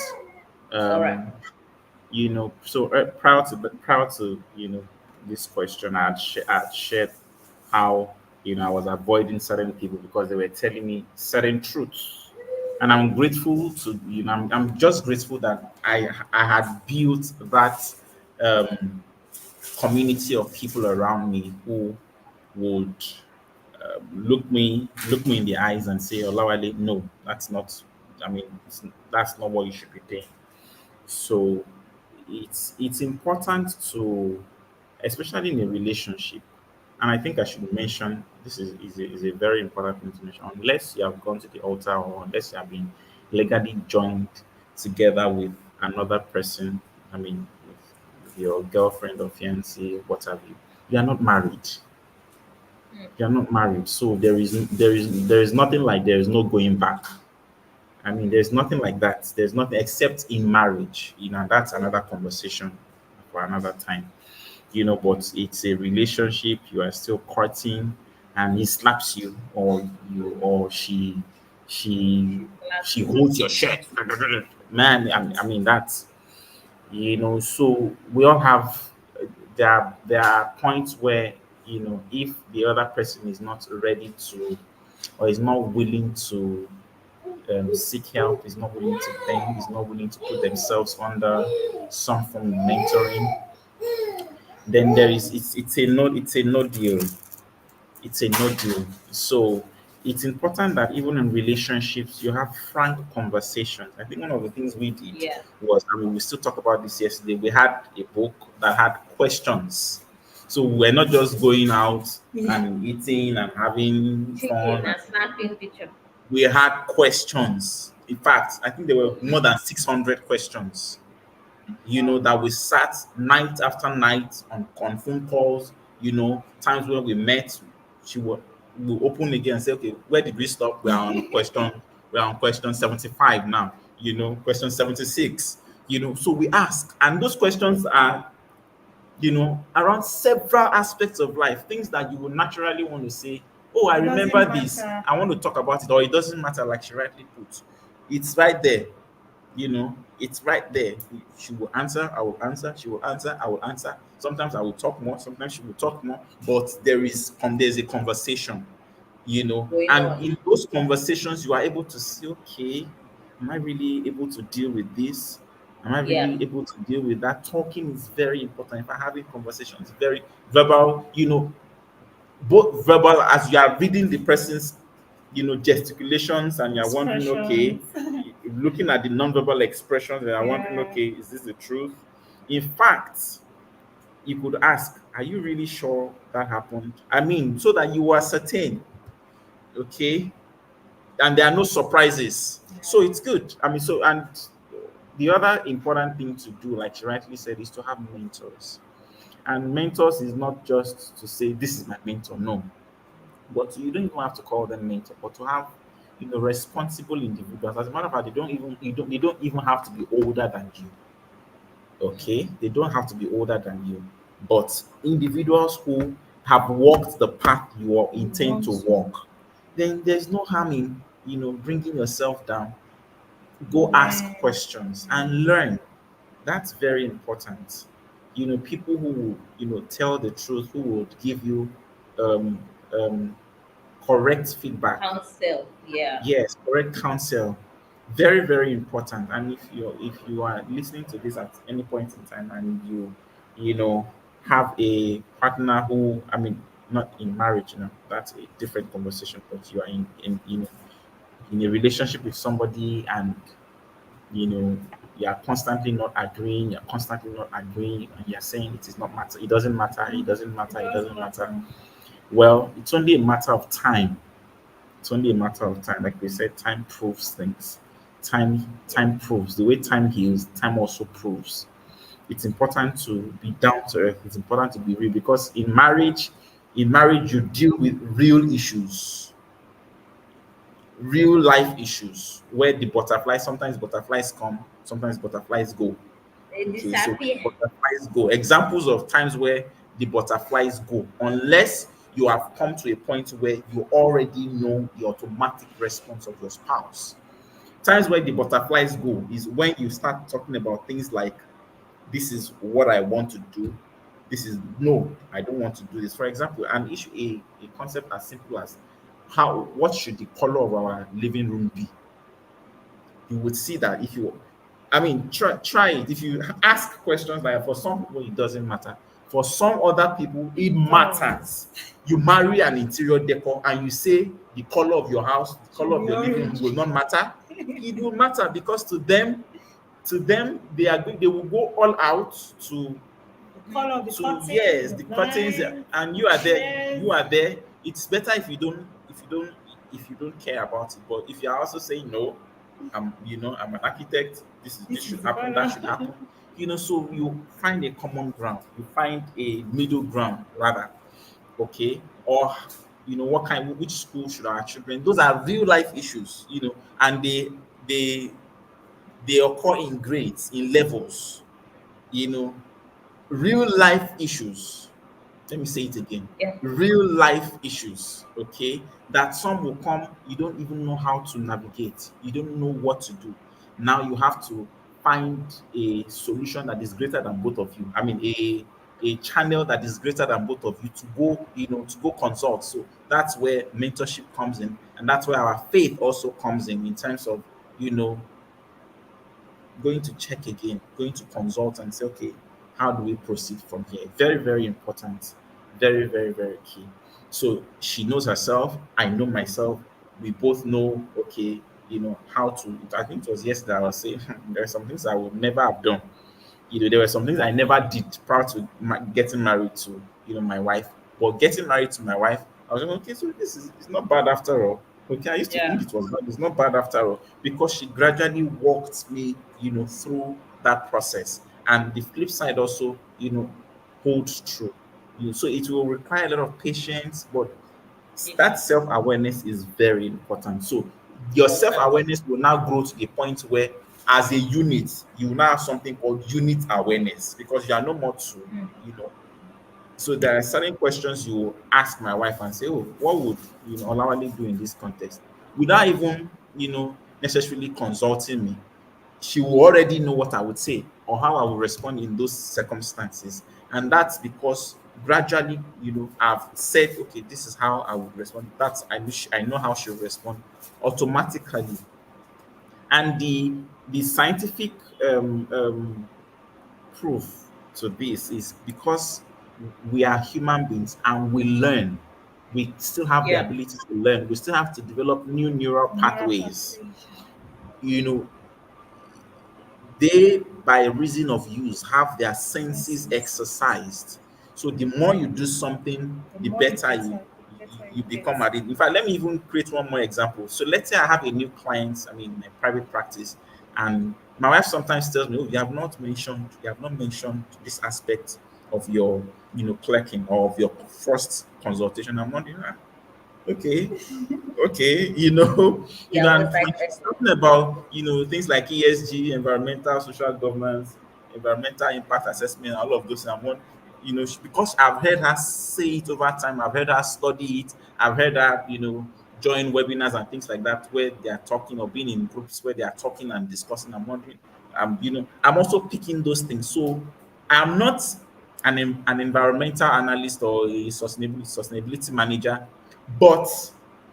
all right? Um, so prior to this question, I had shared how I was avoiding certain people because they were telling me certain truths, and I'm grateful to I'm just grateful that I had built that um, community of people around me who would look me in the eyes and say, Olawale, no, that's not. I mean, that's not what you should be doing. So it's important to, especially in a relationship, and I think I should mention this is a very important thing to mention. Unless you have gone to the altar or unless you have been legally joined together with another person, I mean, with your girlfriend or fiancé, what have you, you are not married. You are not married, so there is nothing like there is no going back. I mean, there's nothing like that. There's nothing except in marriage. That's another conversation for another time. But it's a relationship. You are still courting, and he slaps you, or she she holds your shirt. Man, I mean that's So we all have. There are points where if the other person is not ready to, or is not willing to seek help, is not willing to bend, is not willing to put themselves under some form of mentoring, then it's a no deal. It's a no deal. So it's important that even in relationships you have frank conversations. I think one of the things we did Yeah. was, I mean, we still talked about this yesterday. We had a book that had questions. So we're not just going out and eating and having Chicken fun. and snapping picture. We had questions. In fact, I think there were more than 600 questions, that we sat night after night on phone calls, times when we met, she would will open again and say, okay, where did we stop? We're on question 75 now, question 76, so we ask, and those questions are, around several aspects of life, things that you would naturally want to say, oh, I It remember doesn't this, matter. I want to talk about it, or it doesn't matter, like she rightly put. It's right there. It's right there. She will answer, I will answer, she will answer, I will answer. Sometimes I will talk more, sometimes she will talk more, but there's a conversation, Going and on. in those conversations you are able to see, okay, am I really able to deal with this? Am I Yeah. really able to deal with that? Talking is very important. If I'm having conversations, very verbal, both verbal as you are reading the person's gesticulations, and you're wondering, okay, Expressions. looking at the nonverbal expressions, and you're wondering, Yeah. okay, is this the truth? In fact, you could ask, are you really sure that happened? I mean, so that you are certain, okay, and there are no surprises. So it's good. I mean, so, and the other important thing to do, like she rightly said, is to have mentors. And mentors is not just to say this is my mentor, no, but you don't even have to call them mentor, but to have responsible individuals. As a matter of fact, they don't even have to be older than you. Okay, they don't have to be older than you, but individuals who have walked the path you are You intend want to to. walk. Then there's no harm in bringing yourself down. Go ask Yeah. questions and learn. That's very important. People who will, tell the truth, who would give you um, um, correct feedback. Counsel. Yeah. Yes, correct counsel. Very, very important. And if you are listening to this at any point in time, and you know have a partner who, I mean, not in marriage, that's a different conversation, but you are in a relationship with somebody, and you know you are constantly not agreeing, you're constantly not agreeing, and you're saying it is not matter, it doesn't matter, it doesn't matter, it doesn't matter. Well, it's only a matter of time. It's only a matter of time. Like we said, time proves things. Time proves. The way time heals, time also proves. It's important to be down to earth. It's important to be real because in marriage, you deal with real issues, real life issues, where the butterflies, sometimes butterflies come, sometimes butterflies go. They Okay, so disappear. butterflies go. Examples of times where the butterflies go, unless you have come to a point where you already know the automatic response of your spouse. Times where the butterflies go is when you start talking about things like, this is what I want to do. This is no, I don't want to do this. For example, an issue, a concept as simple as what should the color of our living room be? You would see that if you, I mean, try it. If you ask questions like, for some people it doesn't matter, for some other people it matters. You marry an interior decor and you say the color of your house, the color of your living room will not matter. It will matter because to them they will go all out to The color of the curtains, yes, the the curtains, blinds, and you are there. chairs. You are there. It's better if you don't care about it. But if you are also saying no, I'm an architect. This This should is the happen. That color. should happen. So you find a common ground. You find a middle ground rather. Okay, or which school should our children? Those are real life issues. And they they occur in grades, in levels. You know, real life issues. Let me say it again. Yeah. Real life issues, okay? That some will come, you don't even know how to navigate. You don't know what to do. Now you have to find a solution that is greater than both of you. I mean, a channel that is greater than both of you to go, to go consult. So that's where mentorship comes in, and that's where our faith also comes in terms of, you know, going to check again, going to consult and say, okay, how do we proceed from here? Very, very important. Very, very, very key. So she knows herself. I know myself. We both know, okay, how to. I think it was yesterday I was saying there are some things I would never have done. There were some things I never did prior to getting married to, my wife. But getting married to my wife, I was like, okay, so this is it's not bad after all. Okay, I used to think Yeah. it was bad. It's not bad after all because she gradually walked me, through that process. And the flip side also, holds true. So it will require a lot of patience, but that self-awareness is very important. So your self-awareness will now grow to the point where, as a unit, you now have something called unit awareness because you are no more two, so there are certain questions you will ask my wife and say, oh, what would Olawale do in this context? Without even, necessarily consulting me, she will already know what I would say or how I will respond in those circumstances. And that's because gradually, I've said, okay, this is how I would respond. I know how she'll respond automatically. And the scientific proof to this is because we are human beings and we learn. We still have the Yeah. ability to learn. We still have to develop new neural Neural pathways. pathways. You know, they, by reason of use, have their senses exercised. So the more you do something, the More better you you become get. at it. In fact, let me even create one more example. So let's say I have a new client, a private practice, and my wife sometimes tells me, "Oh, you have not mentioned this aspect of your, clerking or of your first consultation." I'm wondering, okay, okay, Yeah. and Was like, when she's talking about, things like ESG, environmental, social governance, environmental impact assessment, all of those, and one, because I've heard her say it over time, I've heard her study it, I've heard her, join webinars and things like that where they are talking or being in groups where they are talking and discussing. I'm wondering, I'm also picking those things. So I'm not an environmental analyst or a sustainability manager, but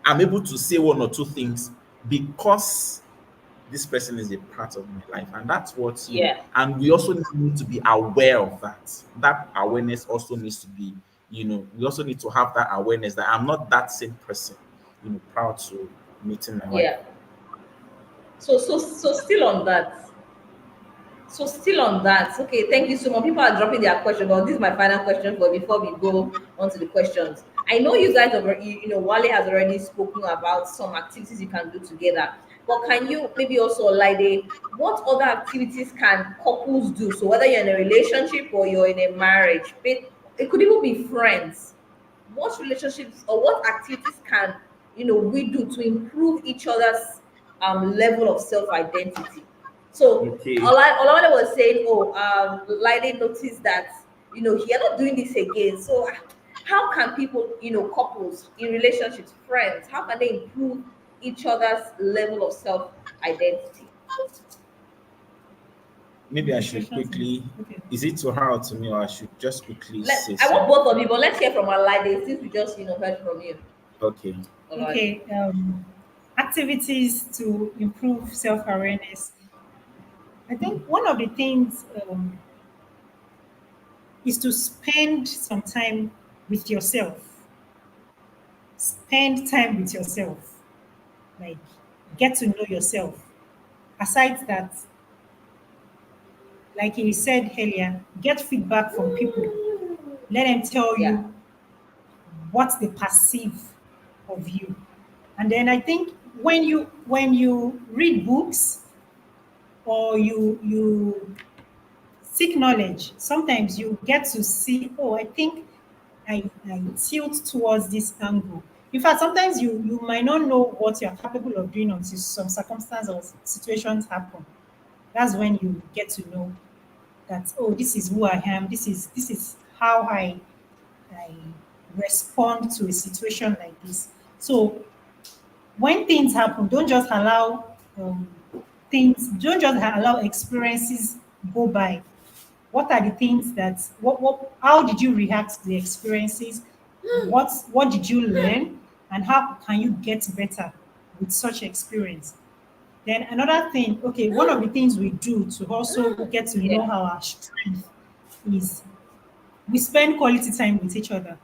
I'm able to say one or two things because this person is a part of my life. And that's what, yeah. and we also need to be aware of that. That awareness also needs to be, we also need to have that awareness that I'm not that same person, proud to meeting my wife. Yeah. So still on that. So still on that, okay, thank you so much. People are dropping their question, but this is my final question for before we go on to the questions. I know you guys have already, Wale has already spoken about some activities you can do together. But can you maybe also like what other activities can couples do? So whether you're in a relationship or you're in a marriage, it could even be friends. What relationships or what activities can we do to improve each other's level of self-identity? So Okay. Olawale was saying, oh, Lide noticed that you're not doing this again. So how can people, couples in relationships, friends, how can they improve each other's level of self-identity? Maybe I should quickly. Okay. Is it to her or to me, or I should just quickly say I want something? both of you, but let's hear from Lide since we just heard from you. Okay. Olawale. Okay. Activities to improve self-awareness. I think one of the things is to spend some time with yourself. Spend time with yourself. Like, get to know yourself. Aside that, like you said earlier, get feedback from people. Let them tell Yeah. you what they perceive of you. And then I think when you read books or you seek knowledge, sometimes you get to see, oh, I think I tilt towards this angle. In fact, sometimes you might not know what you're capable of doing until some circumstance or situations happen. That's when you get to know that, oh, this is who I am, this is how I respond to a situation like this. So when things happen, don't just allow experiences go by. What are the things that what how did you react to the experiences? What did you learn, and how can you get better with such experience? Then another thing, okay, one of the things we do to also get to know Yeah. our strength is we spend quality time with each other.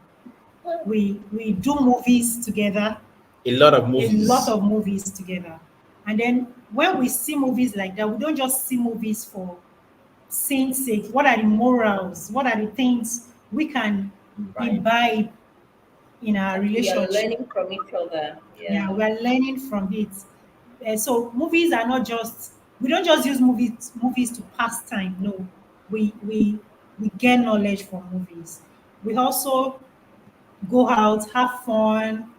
We do movies together, A lot of a lot movies. of movies together. And then when we see movies like that, we don't just see movies for seeing sake. What are the morals? What are the things we can Right. imbibe in our That we are relationship? learning from each other. Yeah, Yeah. we're learning from it. So movies are not just we don't just use movies to pass time. No, we get knowledge from movies. We also go out, have fun.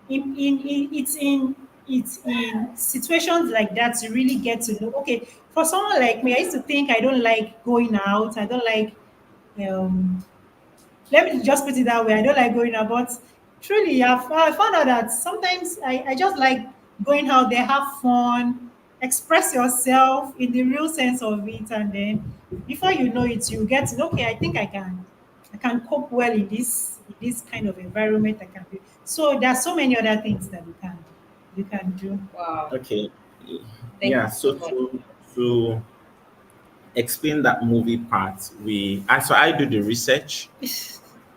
It's in situations like that you really get to know. Okay, for someone like me, I used to think I don't like going out. I don't like um, let me just put it that way. I don't like going out, but truly, I found out that sometimes I just like going out there, have fun, express yourself in the real sense of it, and then before you know it, you get to know, okay, I think I can cope well in this kind of environment. I can do. So there are so many other things that you can do. Wow. Okay. Thank Yeah. you so So much. to explain that movie part, I do the research.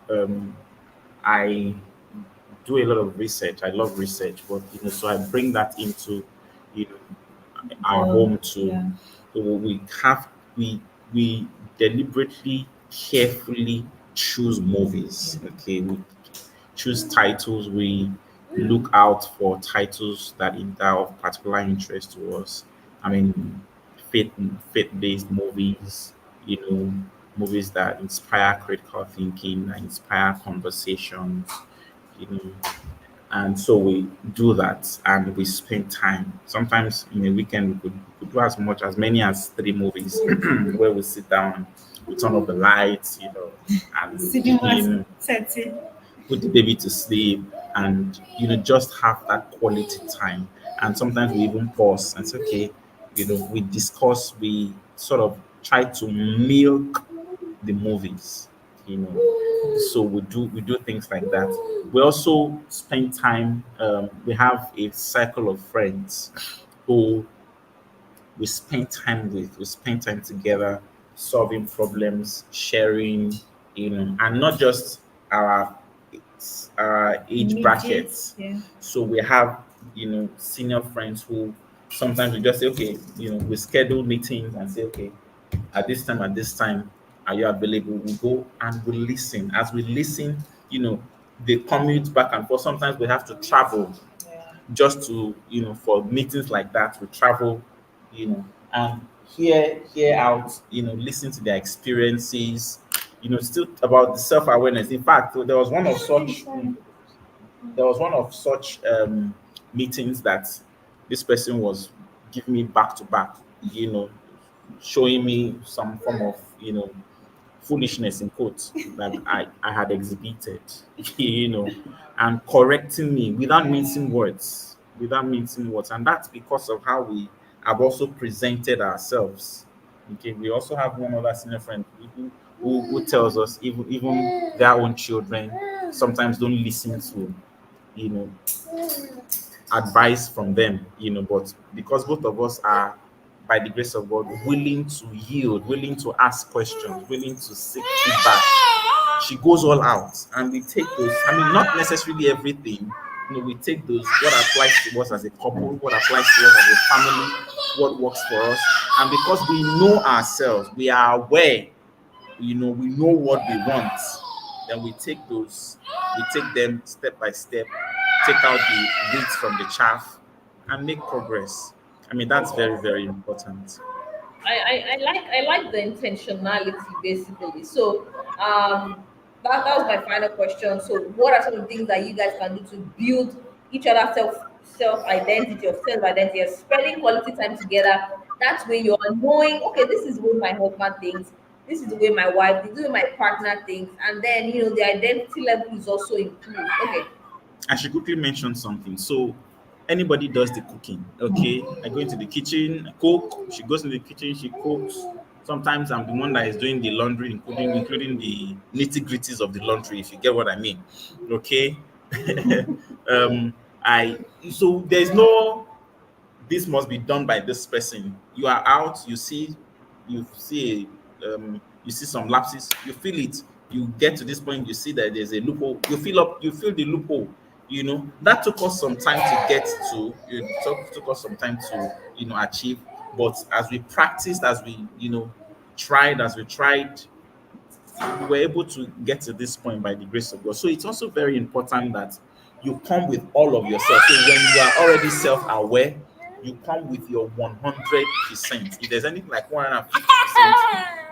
Um, I do a lot of research. I love research, but so I bring that into you know our home too. Yeah. So we deliberately, carefully choose movies. Okay, we choose titles. We look out for titles that are of particular interest to us. I mean, faith faith-based movies. Movies that inspire critical thinking, that inspire conversations. You know, and so we do that and we spend time. Sometimes in a weekend we could do as much as many as three movies where we sit down, we turn off the lights, and we Cinema begin, setting. put the baby to sleep, and just have that quality time. And sometimes we even pause and say, okay, we discuss, we sort of try to milk the movies, you know. So we do things like that. We also spend time. We have a circle of friends who we spend time with. We spend time together, solving problems, sharing, and not just our our age Immediate. brackets. Yeah. So we have senior friends who Sometimes we just say, okay, we schedule meetings and say, okay, at this time, are you available? We go and we listen. As we listen, they commute back and forth. Sometimes we have to travel Yeah. just to, for meetings like that, we travel, and hear out, listen to their experiences, still about the self-awareness. In fact, there was one of such meetings that this person was giving me back to back, showing me some form of, foolishness in quotes that I had exhibited, you know, and correcting me without mincing words. And that's because of how we have also presented ourselves. Okay, we also have one other senior friend who tells us even their own children sometimes don't listen to, you know, advice from them, but because both of us are, by the grace of God, willing to yield, willing to ask questions, willing to seek feedback, she goes all out and we take those. I mean, not necessarily everything, we take those, what applies to us as a couple, what applies to us as a family, what works for us. And because we know ourselves, we are aware, we know what we want, then we take those, we take them step by step, take out the weeds from the chaff, and make progress. I mean, that's very, very important. I like the intentionality basically. So that was my final question. So what are some of the things that you guys can do to build each other's self identity or self identity and spending quality time together? That's when you're knowing, okay, this is the way my husband thinks, this is the way my wife, this is the way my partner thinks, and then the identity level is also improved. Okay. I should quickly mention something. So, anybody does the cooking, okay? I go into the kitchen, I cook. She goes in the kitchen, she cooks. Sometimes I'm the one that is doing the laundry, including the nitty gritties of the laundry, if you get what I mean, okay? um, I so there's no, this must be done by this person. You are out, you see some lapses, you feel it, you get to this point, you see that there's a loophole, you fill the loophole. That took us some time to get to, took us some time to, achieve. But as we practiced, as we, tried, we were able to get to this point by the grace of God. So it's also very important that you come with all of yourself. So when you are already self-aware, you come with your 100%. If there's anything like 150%,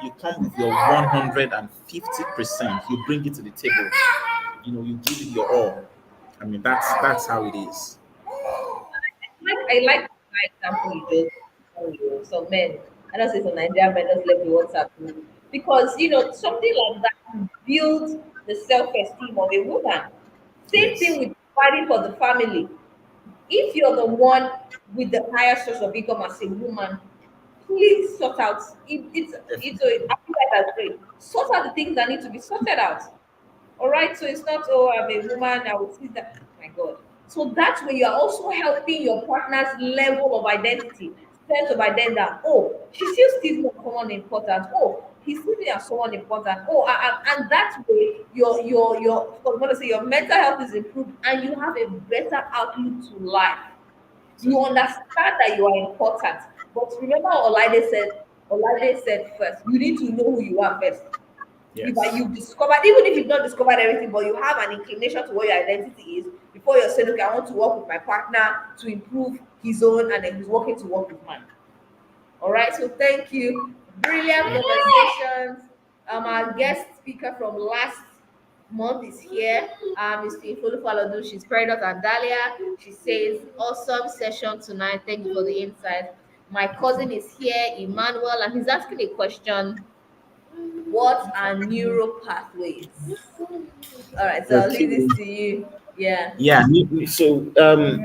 you come with your 150%. You bring it to the table. You give it your all. I mean, that's how it is. I like the example you just some men. I don't say some Nigerian men just let me WhatsApp me because something like that builds the self-esteem of a woman. Same Yes. thing with fighting for the family. If you're the one with the higher source of income as a woman, please sort out. It's a I feel like that's great. Sort out the things that need to be sorted out. All right, so it's not, oh, I'm a woman, I will see that. My God. So that's when you are also helping your partner's level of identity, sense of identity. That, oh, she still sees me as someone important. Oh, he sees me as someone important. Oh, and that way, I want to say your mental health is improved, and you have a better outlook to life. You understand that you are important. But remember, Olaide said first, you need to know who you are first. Yes. You've discovered, even if you've not discovered everything, but you have an inclination to what your identity is before you're saying, okay, I want to work with my partner to improve his own, and then he's working to work with mine. All right, so thank you. Brilliant conversations. Our guest speaker from last month is here. Ms. Ifolu Faladu. She's pregnant and Dahlia. She says, awesome session tonight. Thank you for the insight. My cousin is here, Emmanuel, and he's asking a question. What are neural pathways? All right, so I'll leave Okay. this to you. Yeah. Yeah. So,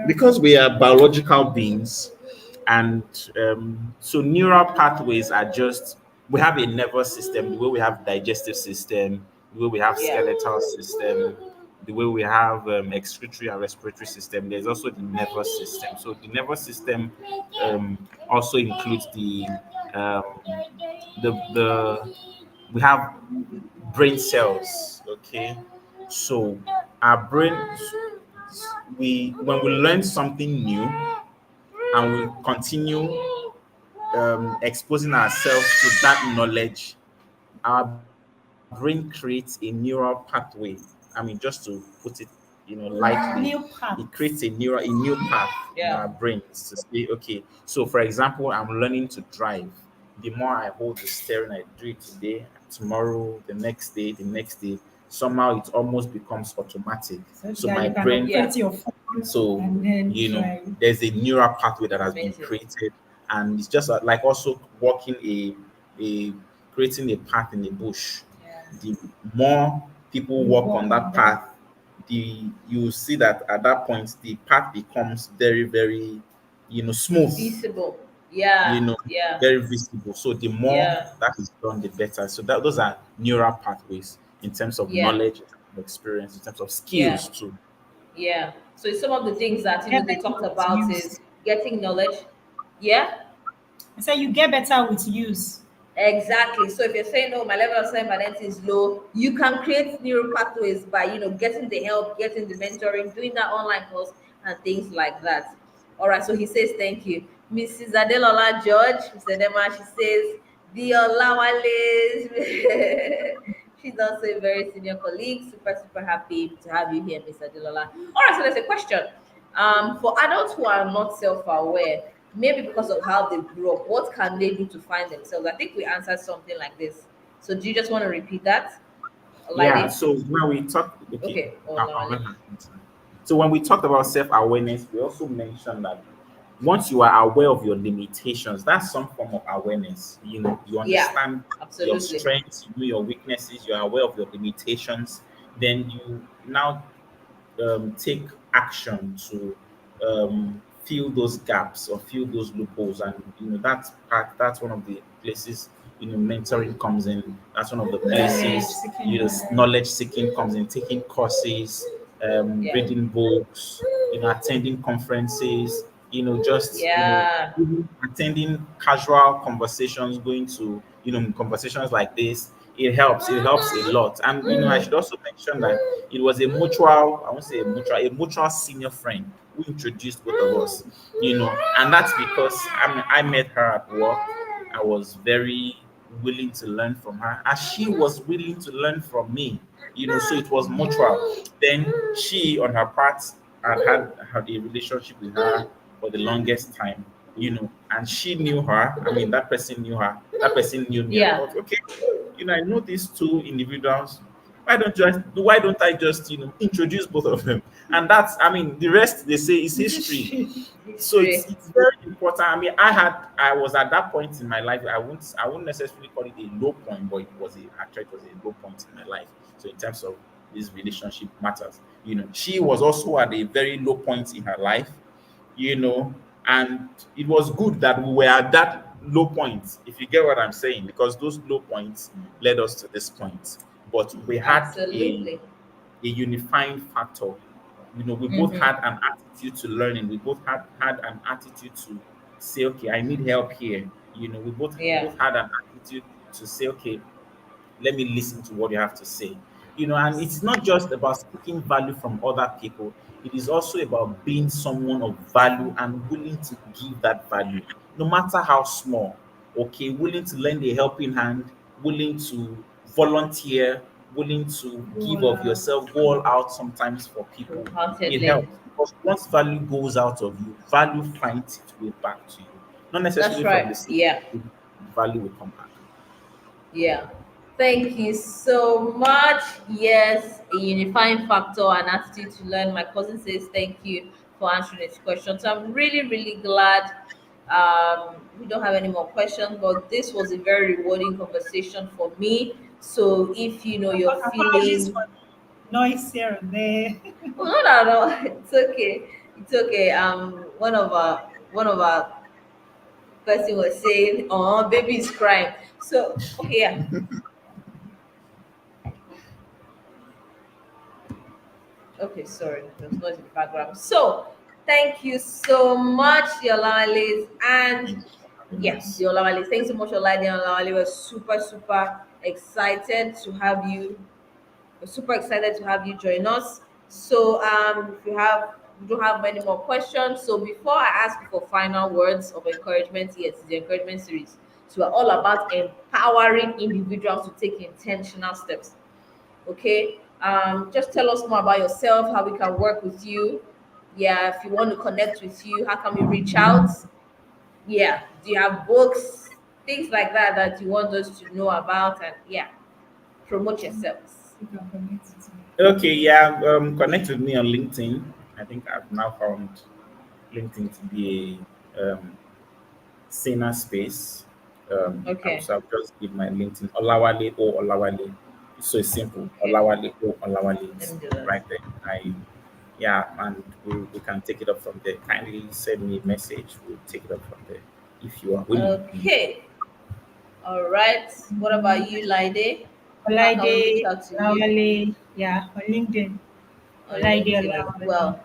because we are biological beings, and so neural pathways are just, we have a nervous system, the way we have digestive system, the way we have Yeah. skeletal system, the way we have excretory and respiratory system. There's also the nervous system. So the nervous system also includes um, the we have brain cells. Okay, so our brain, we when we learn something new, and we continue exposing ourselves to that knowledge, our brain creates a neural pathway. I mean, just to put it, lightly, New it paths. creates a new path in Yeah. our brains to say, okay. So, for example, I'm learning to drive. The more I hold the steering, I do it today, tomorrow, the next day. Somehow, it almost becomes automatic. So So that my you can brain, Yeah. operate your phone so and then drive. there's a neural pathway that has been Amazing. created, and it's just like also walking a creating a path in the bush. Yeah. The more people You walk on walk that on that. path, the you see that at that point the path becomes very, very, smooth, Visible. Yeah. you know, Yeah. very visible. So the more Yeah. that is done, the better. So that those are neural pathways in terms of Yeah. knowledge, in terms of experience, in terms of Yeah. skills too. Yeah. So some of the things that Get they better talked with about use. is getting knowledge. Yeah. I say you get better with use. Exactly. So if you're saying, "Oh, my level of self-identity is low," you can create neural pathways by getting the help, getting the mentoring, doing that online course, and things like that. All right. So he says, "Thank you, Mrs. Adelola George." Mr. Dema, she says, "The Olawales." She's also a very senior colleague. Super, super happy to have you here, Miss Adelola. All right. So there's a question. For adults who are not self-aware, maybe because of how they grew up, what can they do to find themselves? I think we answered something like this. So do you just want to repeat that, Yeah, Olaide? so when we talk, okay, Okay, I'll let Olawale. her answer. So when we talked about self-awareness, we also mentioned that once you are aware of your limitations, that's some form of awareness. You Yeah, understand your absolutely. strengths, you know your weaknesses, you're aware of your limitations, then you now take action to fill those gaps or fill those loopholes. And that's one of the places mentoring comes in. That's one of the Knowledge, places seeking knowledge. knowledge seeking comes in. Taking courses, Yeah. reading books, attending conferences, just Yeah. even attending casual conversations, going to conversations like this. It helps a lot. And I should also mention that it was a mutual, I won't say a mutual senior friend who introduced both of us, and that's because I met her at work. I was very willing to learn from her, as she was willing to learn from me, so it was mutual. Then she, on her part, had a relationship with her for the longest time, and she knew her. I mean, that person knew her, that person knew me. I Yeah. thought, okay, I know these two individuals. Why don't I just introduce both of them? And that's, I mean, the rest they say is history. So it's History. it's very important. I mean, I was at that point in my life. I wouldn't necessarily call it a low point, but it was a low point in my life. So in terms of this relationship matters, she was also at a very low point in her life, you know, and it was good that we were at that low point, if you get what I'm saying, because those low points led us to this point. But we had Absolutely. a unifying factor. We both Mm-hmm. had an attitude to learning. We both had an attitude to say, okay, I need help here. We both Yeah. had an attitude to say, okay, let me listen to what you have to say. And it's not just about seeking value from other people. It is also about being someone of value and willing to give that value, no matter how small. Okay, willing to lend a helping hand, willing to volunteer, willing to give Roll of out. yourself, go all out sometimes for people. It Wholeheartedly. helps because once value goes out of you, value finds its way back to you. Not That's necessarily from right. the same, Yeah. value will come back. Yeah. Thank you so much. Yes, a unifying factor and attitude to learn. My cousin says thank you for answering this question. So I'm really, really glad. We don't have any more questions, but this was a very rewarding conversation for me. So if you're Apologies feeling, for noise here and there. oh no, no, no, it's okay, it's okay. One of our person was saying, "Oh, baby is crying." So okay, yeah. Okay, sorry, there's noise in the background. So, thank you so much, Yolali. And yeah, Yes. Yolali, thanks so much, Yolali and Yolali. We're super, super excited to have you. We're super excited to have you join us. So, if you have We don't have many more questions. So before I ask you for final words of encouragement, yes, it's the encouragement series. So we're all about empowering individuals to take intentional steps. Okay. Just tell us more about yourself, how we can work with you. Yeah, if you want to connect with you, how can we reach out? Yeah, do you have books, things like that that you want us to know about? And yeah, promote yourselves. You can connect it to me. Okay, yeah, connect with me on LinkedIn. I think I've now found LinkedIn to be a saner space. Okay. So I'll just give my LinkedIn Olawale O Olawale. It's so simple. Okay. Olawale O Olawale Let is me do that. right there. Yeah, and we can take it up from there. Kindly send me a message. We'll take it up from there if you are willing. Okay. All right. What about you, Lide? How can we reach Olaide out to you Olawale, yeah, on LinkedIn. on Olaide LinkedIn as Olawale. well?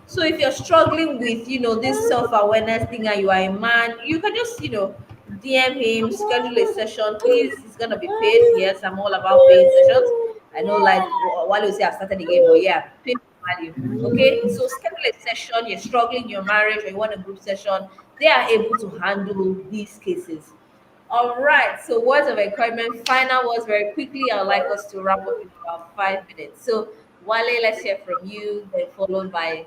So if you're struggling with, this self-awareness thing and you are a man, you can just, DM him, schedule a session. Please, it's gonna be paid. Yes, I'm all about paid sessions. I know, like while you say I started again, but yeah, pay for value. Okay, so schedule a session. You're struggling in your marriage, or you want a group session. They are able to handle these cases. All right. So words of encouragement. Final words very quickly. I'd like us to wrap up in about 5 minutes. So Wale, let's hear from you. Then followed by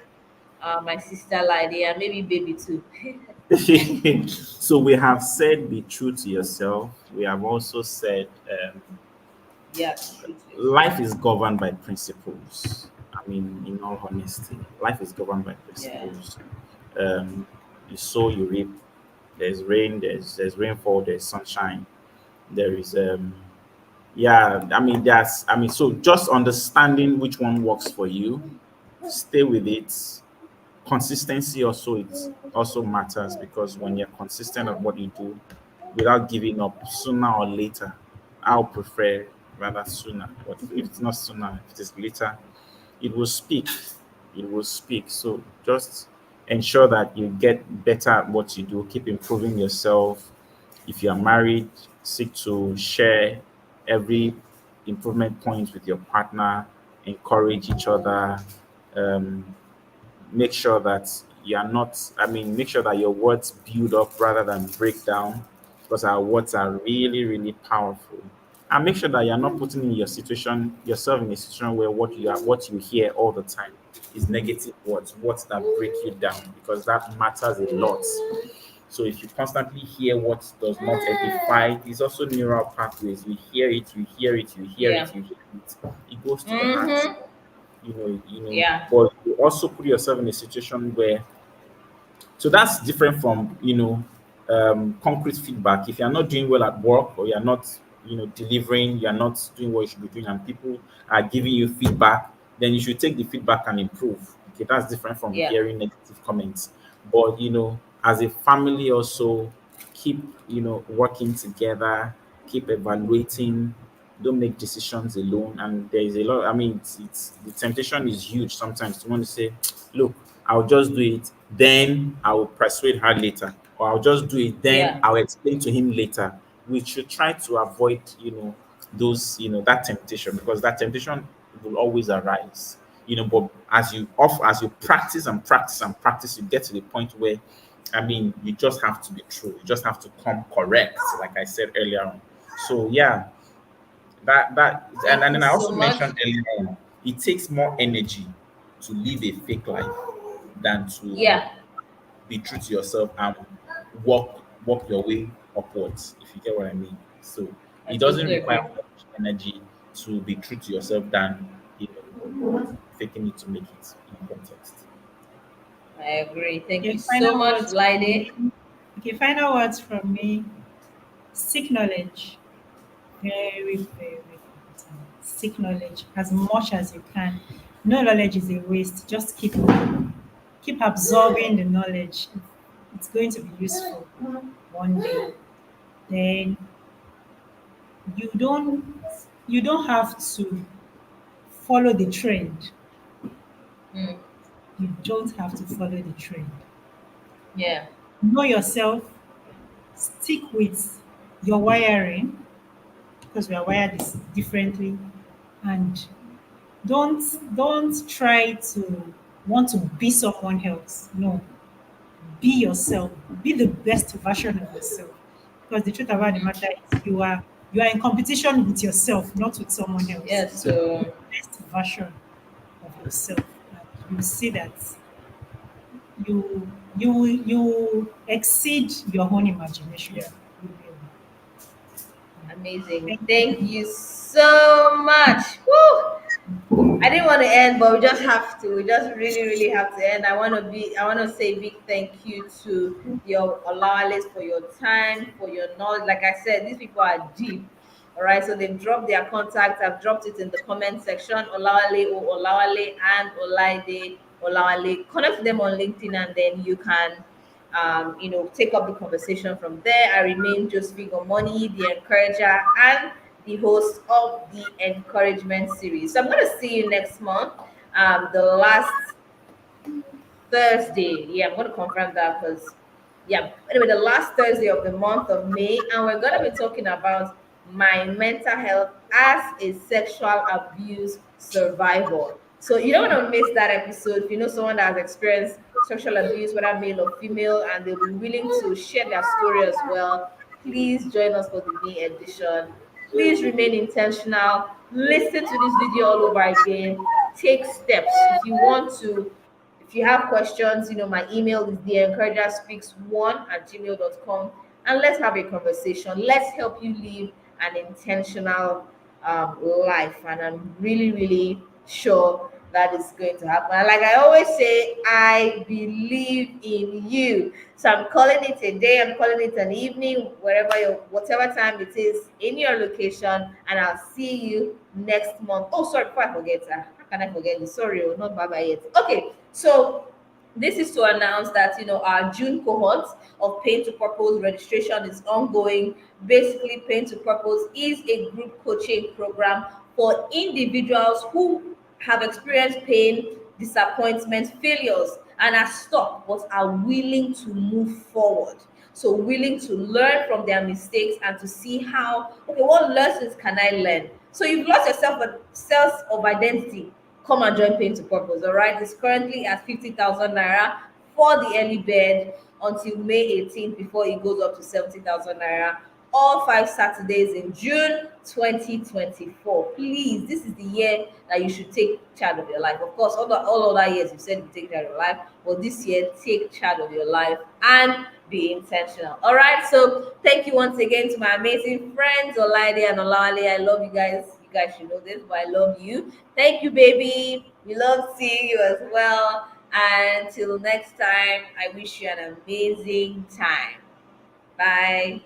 my sister Lydia, and maybe baby too. So we have said be true to yourself. We have also said Yeah, true to yourself. life is governed by principles. I mean, in all honesty, life is governed by Yeah. principles. Um, you sow, you reap. There's rain, there's rainfall, there's sunshine. There is yeah. I mean, so just understanding which one works for you, stay with it. Consistency also matters because when you're consistent at what you do without giving up sooner or later, I'll prefer rather sooner. But if it's not sooner, if it is later, it will speak. It will speak. So just ensure that you get better at what you do, keep improving yourself. If you are married, seek to share every improvement point with your partner, encourage each other. Um, Make sure that you are not, I mean, make sure that your words build up rather than break down because our words are really, really powerful. And make sure that you're not putting in yourself in a situation where what you hear all the time is negative words that break you down, because that matters a lot. So if you constantly hear what does not edify, there's also neural pathways. You hear it, you hear it, you hear Yeah. it, you hear it. It goes to the heart, Mm-hmm. Yeah. but you also put yourself in a situation where, so that's different from, concrete feedback. If you're not doing well at work, or you're not, delivering, you're not doing what you should be doing, and people are giving you feedback, then you should take the feedback and improve. Okay, that's different from Yeah. hearing negative comments. But, as a family also, keep, working together, keep evaluating, don't make decisions alone. And there is a lot, I mean, it's the temptation is huge sometimes to want to say, look, I'll just do it, then I will persuade her later, or I'll just do it, then Yeah. I'll explain to him later. We should try to avoid, those, that temptation, because that temptation will always arise. But as you practice and practice and practice, you get to the point where, I mean, you just have to be true. You just have to come correct, like I said earlier on. So yeah, and Thank you then I so also much. mentioned earlier on, it takes more energy to live a fake life than to Yeah. be true to yourself and walk your way upwards, if you get what I mean. So I it doesn't totally require agree. much energy to be true to yourself than, faking it to make it in context. I agree. Thank you Okay, so final much, words from Lide. me. Okay, final words from me. Seek knowledge. Very, very important. Seek knowledge as much as you can. No knowledge is a waste. Just keep absorbing the knowledge. It's going to be useful one day. Then you don't you don't have to follow the trend. Mm. You don't have to follow the trend. Yeah. Know yourself, stick with your wiring because we are wired differently, and don't try to want to be someone else. No, be yourself. Be the best version of yourself. Because the truth about the matter is you are in competition with yourself, not with someone else. Yes, So be so the best version of yourself. And you see that you exceed your own imagination. Yeah. You will. amazing. Thank Thank you. you so much. Woo! I didn't want to end, but we just have to. We just really, really have to end. I want to say a big thank you to your Olawales for your time, for your knowledge. Like I said, these people are deep. All right, so they've dropped their contact. I've dropped it in the comment section. Olawale or Olawale and Olaide Olawale. Connect with them on LinkedIn, and then you can take up the conversation from there. I remain Josephine Gomoni, the encourager and the host of the encouragement series. So I'm going to see you next month, the last Thursday. Yeah, I'm going to confirm that because, yeah, anyway, the last Thursday of the month of May, and we're going to be talking about my mental health as a sexual abuse survivor. So you don't want to miss that episode. If you know someone that has experienced sexual abuse, whether male or female, and they'll be willing to share their story as well, please join us for the May edition. Please remain intentional. Listen to this video all over again. Take steps. If you have questions, my email is theencouragerspeaks1@gmail.com, and let's have a conversation. Let's help you live an intentional life. And I'm really, really sure that is going to happen. And like I always say, I believe in you. So I'm calling it a day, I'm calling it an evening, whatever time it is in your location, and I'll see you next month. Oh, sorry, before I forget, how can I forget this? Sorry, not bye bye yet. Okay, so this is to announce that our June cohort of Pain to Purpose registration is ongoing. Basically, Pain to Purpose is a group coaching program for individuals who have experienced pain, disappointment, failures, and are stuck but are willing to move forward. So willing to learn from their mistakes and to see what lessons can I learn? So you've lost yourself a sense of identity. Come and join Pain to Purpose. All right, it's currently at 50,000 naira for the early bird until May 18th before it goes up to 70,000 naira. All 5 Saturdays in June 2024. Please, this is the year that you should take charge of your life. Of course, all other years you said you take charge of your life, but this year, take charge of your life and be intentional. All right, so thank you once again to my amazing friends, Olaide and Olale. I love you guys. You guys should know this, but I love you. Thank you, baby. We love seeing you as well. And until next time, I wish you an amazing time. Bye.